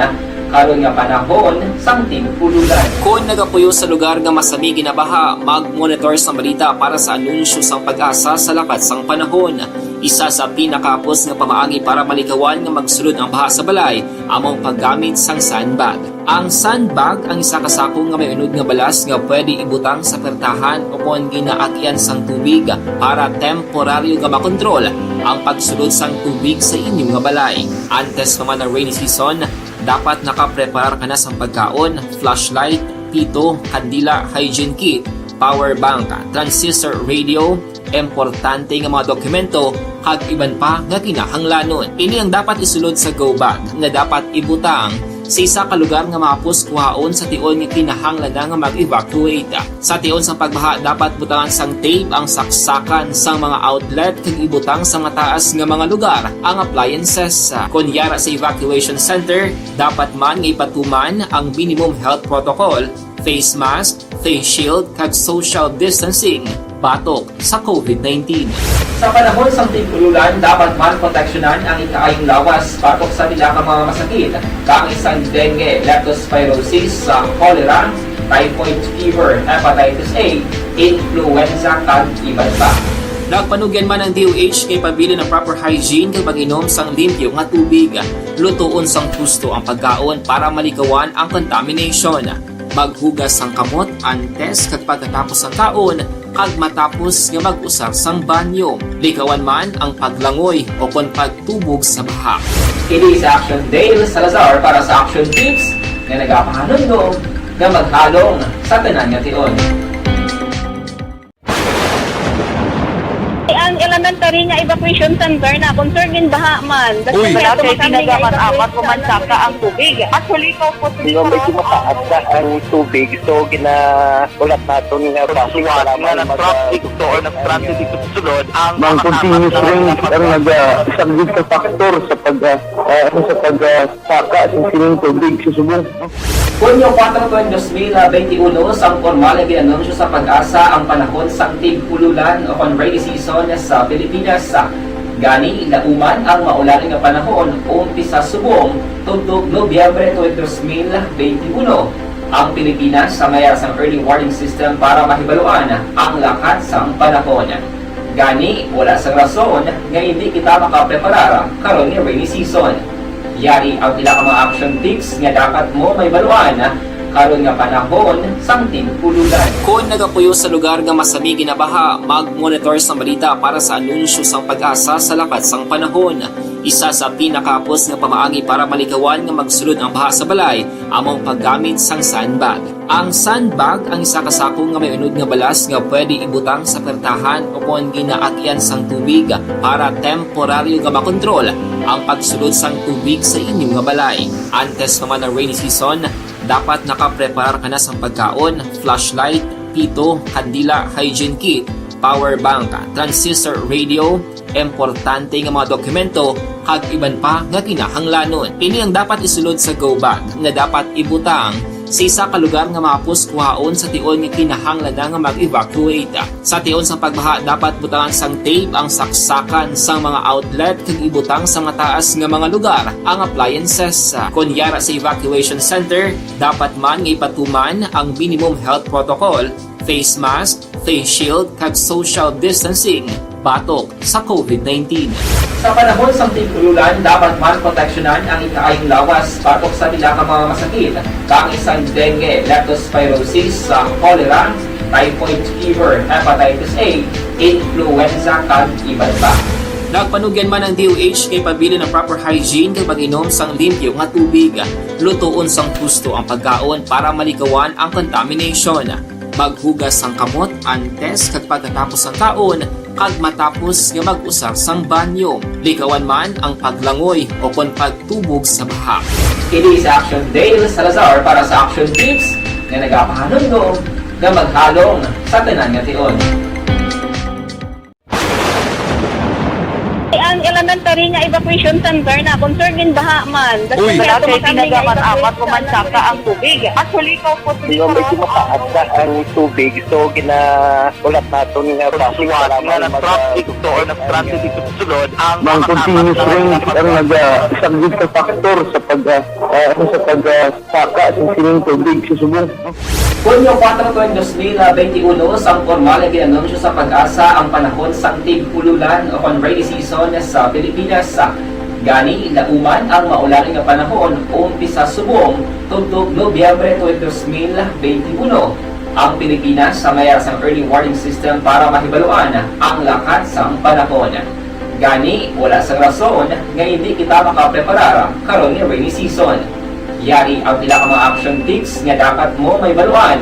karon nga panahon sang tig-ululan. Kung nagapuyo sa lugar nga masami ginabaha, mag-monitor sa balita para sa anunsyo sang Pag-asa sa lakat sang panahon. Isa sa pinakapos nga pamaagi para malikawan nga magsulod ang baha sa balay among paggamit sang sandbag. Ang sandbag ang isa kasako nga may unod nga balas nga pwede ibutang sa pertahan upon ginaagyan sang tubig para temporaryo nga makontrol ang pagsulod sang tubig sa inyong nga balay. Antes naman ng rainy season, dapat nakapreparar ka na sa pagkaon, flashlight, pito, kandila, hygiene kit, power bank, transistor radio, importante nga mga dokumento, kag iban pa nga kinahanglanon. Ini ang dapat isulod sa go bag nga dapat ibutang sa isa ka lugar nga maapos kuhaon sa tion nga kinahanglan nga mag-evacuate. Sa tion sa pagbaha dapat butangan sang tape ang saksakan sa mga outlet kag ibutang sa mataas nga mga lugar ang appliances. Kunyara sa evacuation center, dapat man nga ipatuman ang minimum health protocol, face mask, face shield kag social distancing batok sa COVID-19. Sa panahon sa tigululan, dapat man proteksyonan ang ikaayong lawas batok sa nila ka mga masakit, kang isang dengue, leptospirosis, cholera, typhoid fever, hepatitis A, influenza, kag iban pa. Nagpanugyan man ang DOH kay pabili ng proper hygiene kag pag-inom sang limpyo nga tubig. Lutuon sang husto ang pagkaon para malikawan ang contamination. Maghugas sang kamot antes kag pagkatapos ang kaon kag matapos nga mag-usar sang banyo. Likawan man ang paglangoy o kon pagtubog sa baha. Kini sa Action Dale Salazar para sa Action Tips nga nagapahanundong nga maghalong sa tanan nga tion. Ang elementary nga evacuation center na concern din baha man. Uy! Kaya pinagaman-amat kumansaka ang tubig. Actually, ko po Medyo mataas na ang tubig. So, ulat natin nga Pasuwat nga ng traffic to or nag-transit dito sa sulod ang Mang continuous rin ang nag-subject sa factor sa pagsaka sa sining tubig sa subong. Kunyo 4 2021, sang formal na ginanunsyo sa pag-asa ang panahon sa tig-ululan o rainy season sa Pilipinas. Gani, lauman ang maulaling nga panahon umpisa subong tugtog Nobyembre 2021. Ang Pilipinas sa mayar sang early warning system para mahibaluan ang lakat sang panahon. Gani, wala sang rason nga hindi kita makapreparar karon nga rainy season. Yari ang pila ka mga action tips nga dapat mo may baluan karon nga panahon sang tig-ululan. Kung nagapuyo sa lugar nga masami ginabaha, mag-monitor sa balita para sa anunsyo sang pag-asa sa lakat sang panahon. Isa sa pinakapos nga pamaagi para malikawan nga magsulod ang baha sa balay, among paggamit sang sandbag. Ang sandbag ang isa ka sako nga may unod nga balas nga pwede ibutang sa pertahan o kung ginaakyan sang tubig para temporaryo nga makontrol ang pagsulod sang tubig sa inyong nga balay. Antes naman ng rainy season, dapat nakaprepare ka na sa pagkaon, flashlight, pito, kandila, hygiene kit, power bank, transistor radio, importante nga mga dokumento, kag iban pa nga kinahanglanon. Ini ang dapat isulod sa go bag nga dapat ibutang sa isa ka lugar nga maapos kuhaon sa tion nga kinahanglan nga mag-evacuate. Sa tion sa pagbaha dapat butangan sang tape ang saksakan sa mga outlet kag ibutang sa mataas nga mga lugar ang appliances. Kunyara sa evacuation center, dapat man nga ipatuman ang minimum health protocol, face mask, face shield kag social distancing batok sa COVID-19. Sa panahon sa tig-ululan, dapat man proteksyonan ang ikaayong lawas batok sa nila ka mga masakit, kang isang dengue, leptospirosis, cholera, typhoid fever, hepatitis A, influenza, kag iban pa. Nagpanugyan man ang DOH kay pabili ng proper hygiene kag pag-inom sang limpyo nga tubig. Lutuon sang husto ang pagkaon para malikawan ang contamination. Maghugas sang kamot antes kag pagkatapos ang kaon kag matapos nga mag-usar sang banyo. Likawan man ang paglangoy o kon pagtubog sa baha. Kini sa Action Dale Salazar para sa Action Tips nga nagapahanundong nga maghalong sa tanan nga tion. ang elementary nga evacuation center na concern din baha man. Uy! Kaya pinagaman-amat kumansaka ang tubig. Actually, ko po Medyo mataas na ang tubig. So, ulat natin nga Pasuwat nga ng traffic to or nag-transit dito sa sulod ang Mang continuous rin ang nag-subject sa factor sa pagsaka sa sining tubig sa subong. Kunyo 4 2021, sang formal na ginanunsyo sa pag-asa ang panahon sa tig-ululan o rainy season sa Pilipinas. Gani, lauman ang maulaling nga panahon umpisa subong tugtog Nobyembre 2021. Ang Pilipinas sa mayar sang early warning system para mahibaluan ang lakat sang panahon. Gani, wala sang rason nga hindi kita makapreparar karon nga rainy season. Yari ang pila ka mga action tips nga dapat mo may baluan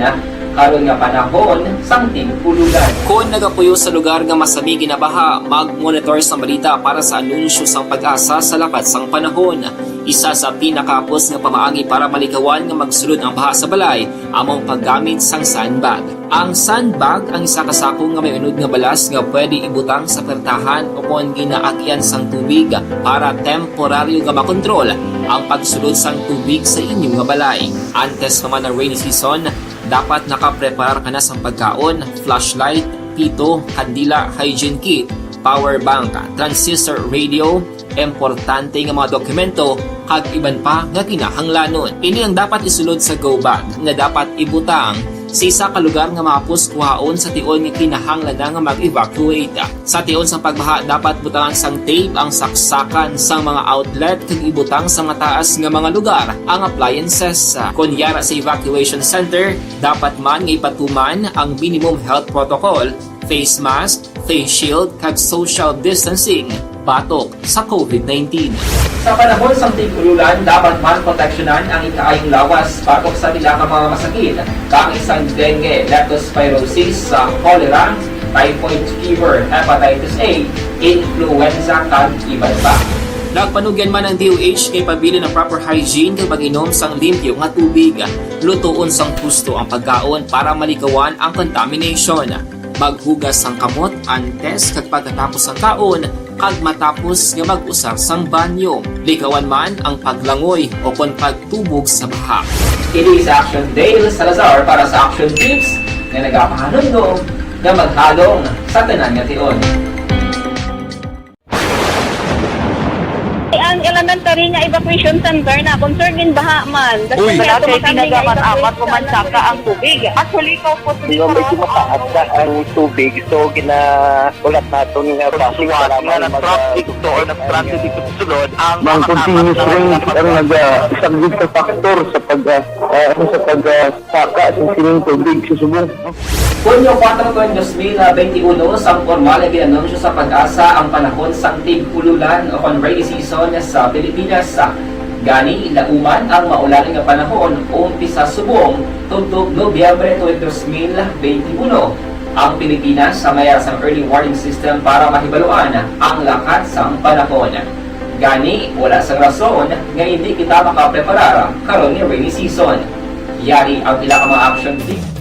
karon nga panahon sang tig-ululan. Kung nagapuyo sa lugar nga masami ginabaha, mag-monitor sa balita para sa anunsyo sang pag-asa sa lakat sang panahon. Isa sa pinakapos nga pamaagi para malikawan nga magsulod ang baha sa balay among paggamit sang sandbag. Ang sandbag ang isa kasako nga may unod nga balas nga pwede ibutang sa pertahan upon ginaagyan sang tubig para temporaryo nga makontrol ang pagsulod sang tubig sa inyong nga balay. Antes naman ng rainy season, dapat nakapreparar ka na sang pagkaon, flashlight, pito, kandila, hygiene kit, power bank, transistor radio, importante nga mga dokumento kag iban pa nga kinahanglanon. Ini ang dapat isulod sa go bag nga dapat ibutang sa isa ka lugar nga mapus kuhaon sa tion nga kinahanglan nga mag-evacuate. Sa tion sa pagbaha dapat butangan sang tape ang saksakan sang mga outlet kag ibutang sa mga taas nga mga lugar ang appliances. Kunyara sa evacuation center, dapat man nga ipatuman ang minimum health protocol, face mask, face shield kag social distancing batok sa COVID-19. Sa panahon sa tig-ululan, dapat man proteksyonan ang ikaayong lawas batok sa nila ka mga masakit, kang isang dengue, leptospirosis, cholera, typhoid fever, hepatitis A, influenza, kag iban pa. Nagpanugyan man ang DOH kay pabili ng proper hygiene kay pag-inom sang limpyo nga tubig. Lutuon sang husto ang pagkaon para malikawan ang contamination. Maghugas sang kamot antes kag pagkatapos ang kaon kag matapos nga mag-usar sang banyo. Likawan man ang paglangoy o kon pagtubog sa baha. Kini sa Action Dale Salazar para sa Action Tips nga nagapahanundong nga maghalong sa tanan nga tion. Ang elementary nga evacuation center na concern din baha man. Uy, dati tinagaman apat kumansaka ang tubig. Actually, ikaw po Di ba medyo mataas na ang tubig, so ginaulat natin nga pasiwala nga ng traffic to or nag-traffic dito sa sulod ang continuous rain ang nag-isang sa factor sa pagsaka sa sining tubig sa subong. Hunyo 4, 2021, sang formal ay ginanunsyo sa Pag-asa ang panahon sang tig-ululan o kon rainy season sa Pilipinas. Gani, lauman ang maulaling nga panahon umpisa subong tugtog Nobyembre 2021. Ang Pilipinas sa mayar sang early warning system para mahibaluan ang lakat sang panahon. Gani, wala sang rason nga hindi kita makapreparar karon ni rainy season. Yari ang ila ka mga action tips.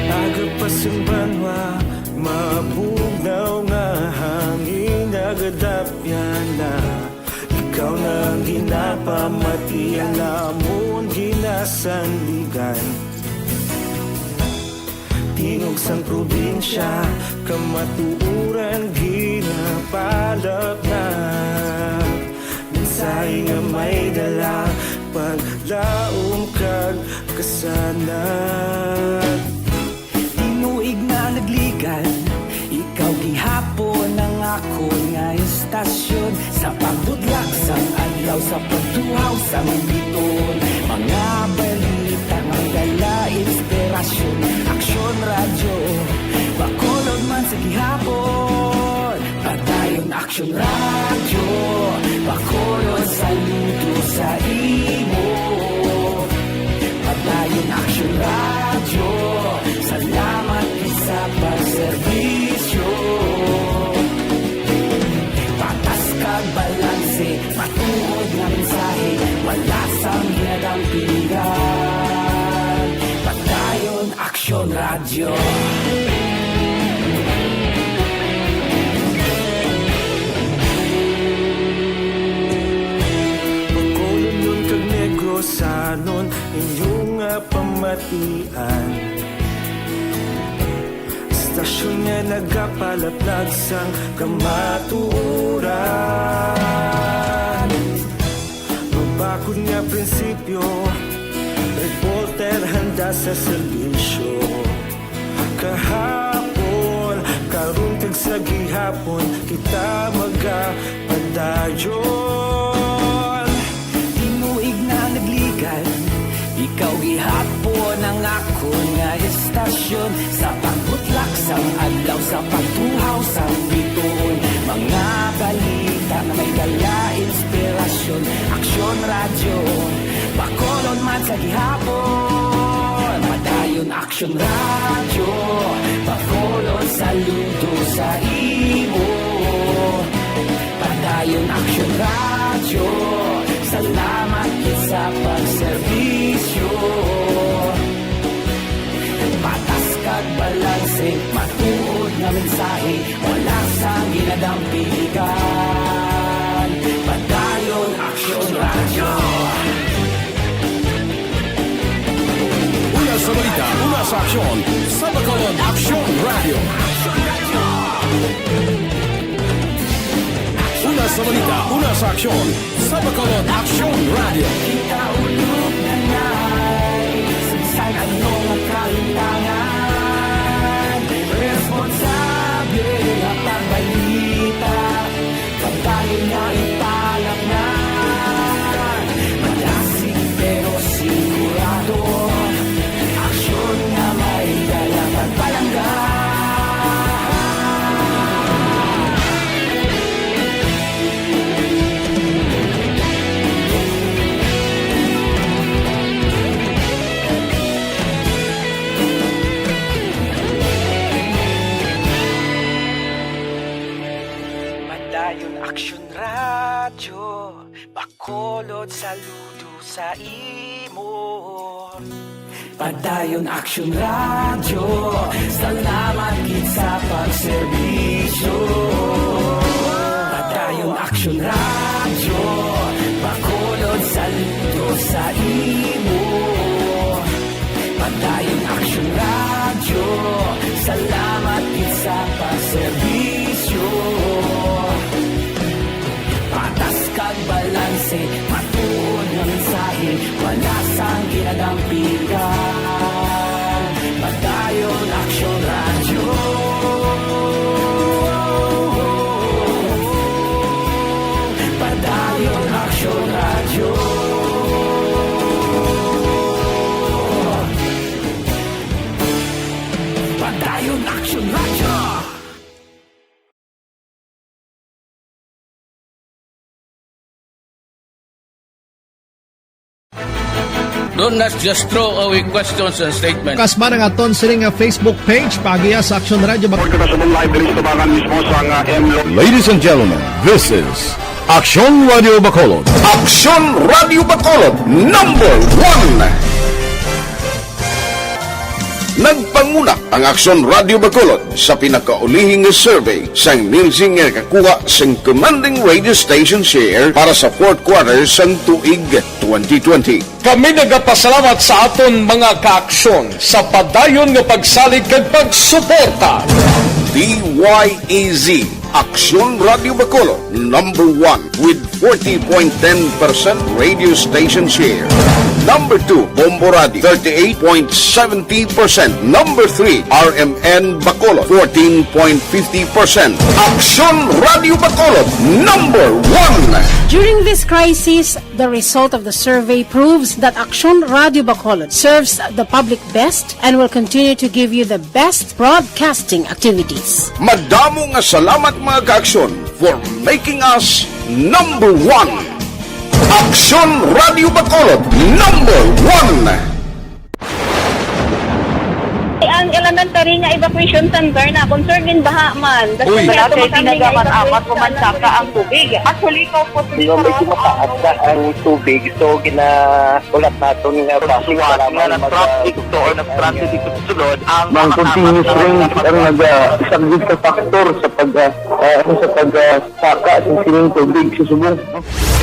Agapasang banwa, mabugnaw nga hangin agadapyan na. Ikaw na ang ginapamati, ang lamon ginasandigan. Tingog sang probinsya, kamatuuran ginapalap na. Minsay nga may dala, paglaom kag kasanat. Tinuig na nagligan, ikaw gihapon ang ako nga istasyon. Sa pagbudlak sang adlaw, sa pagtuhaw sa biton. Mga balita nga dala inspirasyon. Aksyon radyo, bakolod man sa gihapon. Padayon aksyon radyo, bakolod saludo sa imo. Padayon aksyon radyo, salamat sa pagserbisyo. Patas kag balanse, matuod nga mensahe, wala sang hinadampingan. Padayon aksyon radyo. Bakolod nun kag Negrosanon, inyong pamatian. Stasyon nga nagapalaplag sang kamatuuran. Mabakod nga prinsipyo, reporter handa sa serbisyo. Kahapon, karon kag sa gihapon, kita magapadayon. Tinuig na nagligan, ikaw gihapon ang ako nga istasyon. Sa pagbutlak sang adlaw, sa pagtuhaw sa biton. Mga balita na may dala inspirasyon, Aksyon Radyo, Bacolod man sa gihapon. Padayon Aksyon Radyo, Bacolod saludo sa imo. Padayon Aksyon Radyo, salamat sa pagserbisyo. Patas kag balanse, matuod na mensahe, wala sang ginadampigan. Padayon Aksyon Radyo. Una sa balita, una sa aksyon, sa Bacolod Aksyon Radio. Una sa balita, una sa aksyon, sa Bacolod Aksyon Radio. Kita ulog na na'y sagsay anong ang kalintangan. Responsable at pagbalita, pagdayon na ipalak na. Malasig pero sigurado, aksyon na may dalang at palangga. Padayon Aksyon Radyo, Bacolod saludo sa imo. Padayon Aksyon Radyo, salamat gid sa pagserbisyo. Padayon Aksyon Radyo, Bacolod saludo sa imo. Padayon Aksyon Radyo, salamat gid sa pagserbisyo. Patas kag balanse, matuod na mensahe, wala sang ginadampigan. Padayon Aksyon Radyo. Padayon Aksyon Radyo. Padayon Aksyon Radyo. Don't not just throw away questions and statements. Kasma ng aton sining Facebook page pagiya sa Aksyon Radio. Ladies and gentlemen, this is Aksyon Radio Bacolod. Aksyon Radio Bacolod, number 1. Nagpanguna ang Aksyon Radio Bacolod sa pinakaulihing survey sa Nielsen nga kakuha sa commanding radio station share para sa fourth quarter sa tuig 2020. Kami nagapasalamat sa aton mga kaaksyon sa padayon nga pagsalig kag pagsuporta. DYEZ Aksyon Radio Bacolod, number 1 with 40.10% radio station share. Number 2, Bombo Radio, 38.70%. Number 3, RMN Bacolod, 14.50%. Aksyon Radio Bacolod, number 1. During this crisis, the result of the survey proves that Aksyon Radio Bacolod serves the public best and will continue to give you the best broadcasting activities. Madamo nga salamat mga kaaksyon for making us number 1. Aksyon Radio Bacolod, number 1. Ang elementary nga evacuation center na concern din baha man. Uy, kaya pinagaman-amat kumansaka ang tubig. Actually, ikaw po medyo mataas na ang tubig. So, ginaulat natin nga pasuwat nga nag-traffic to or nag-transit dito sa sulod. Ang continuous rain ang nag-isang ka factor sa pagsaka sa sining tubig sa subong.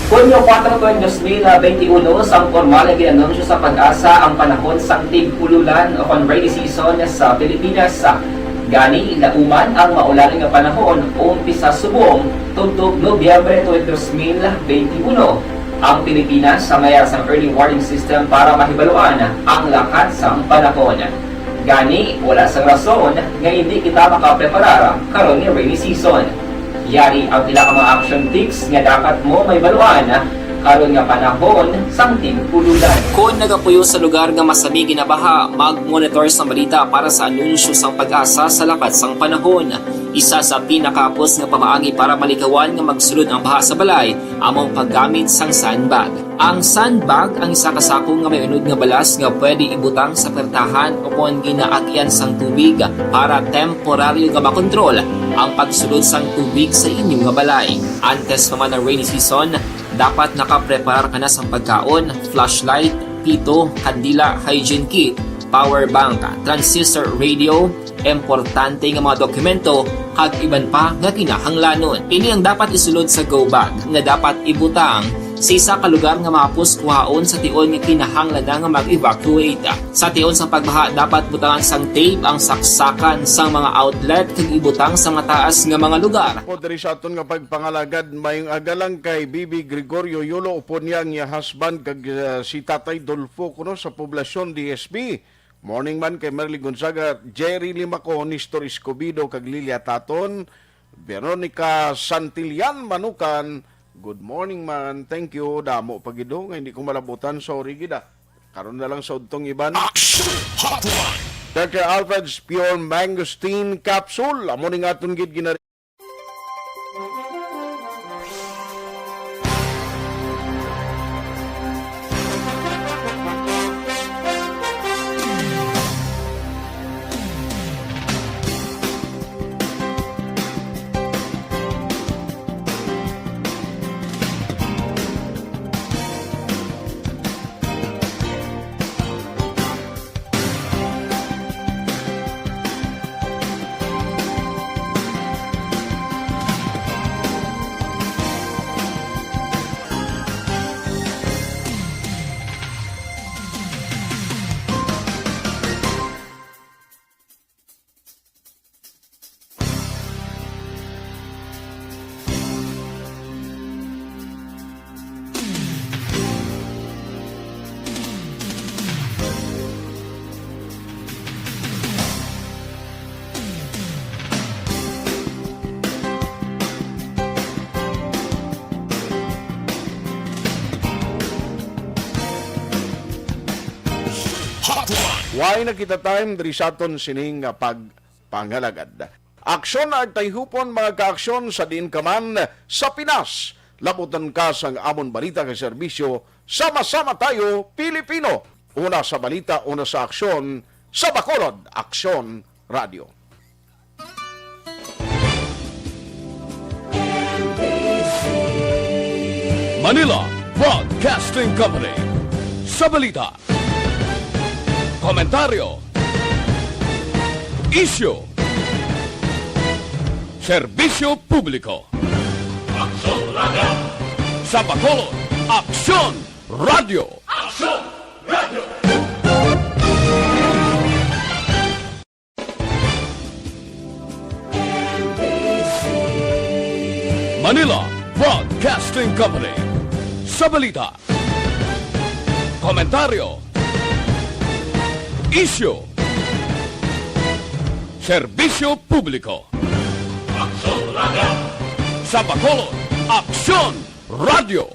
Hunyo 4 2021, sang formal na ginanunsyo sa Pag-asa ang panahon sang tig-ululan o rainy season sa Pilipinas. Gani, lauman ang maulan nga panahon umpisa subong tuntog Nobyembre 2021. Ang Pilipinas sa mayar sang early warning system para mahibaluan ang lakat sang panahon. Gani, wala sang rason nga hindi kita makapreparar karon ni rainy season. Yari ang pila ka mga action tips nga dapat mo may baluan karon nga panahon sang tig-ululan. Kung nagapuyo sa lugar nga masami ginabaha, mag-monitor sa balita para sa anunsyo sang Pag-asa sa lakat sang panahon. Isa sa pinakapos nga pamaagi para malikawan nga magsulod ang baha sa balay among paggamit sang sandbag. Ang sandbag ang isa ka sako nga may unod nga balas nga pwede ibutang sa pertahan upon ginaagyan sang tubig para temporaryo nga makontrol ang pagsulod sang tubig sa inyong nga balay. Antes naman ng rainy season, dapat nakapreparar ka na sang pagkaon, flashlight, pito, kandila, hygiene kit, power bank, transistor radio, importante nga mga dokumento kag iban pa nga kinahanglanon. Ini ang dapat isulod sa go bag nga dapat ibutang sa isa ka lugar nga mapus kuhaon sa tion nga kinahanglan nga mag-evacuate. Sa tion sa pagbaha dapat butangan sang tape ang saksakan sang mga outlet kag ibutang sa mataas nga mga lugar. Po diri sa aton nga pagpangalagad mayong agalang kay Bibi Gregorio Yulo upon niya nga husband kag si Tatay Dolfo kuno sa poblasyon DSB. Morning man kay Merly Gonzaga, Jerry Limaco, Nestor Escobido, kag Lilia Taton, Veronica Santillan Manukan. Good morning man, thank you. Damo pagido nga hindi ko malabutan, sorry gida. Karon na lang sa udtong iban. Dr. Alfred's Pure Mangosteen Capsule, amo ning aton gid ginari. Why nakita time diri sa aton sining pagpangalagad. Aksyon na agtayhupon mga kaaksyon sa diin kaman sa Pinas. Labutan ka sang amon balita kay serbisyo. Sama-sama tayo, Pilipino. Una sa balita, una sa aksyon, sa Bacolod, Aksyon Radio. Manila Broadcasting Company. Sa balita, komentaryo, issue, serbisyo publiko. Aksyon Radio. Sa Bacolod, Aksyon Radio. Aksyon Radio. Manila Broadcasting Company. Sa balita, komentaryo, issue, serbisyo publiko. Aksyon Radio. Sa Bacolod, Aksyon Radio.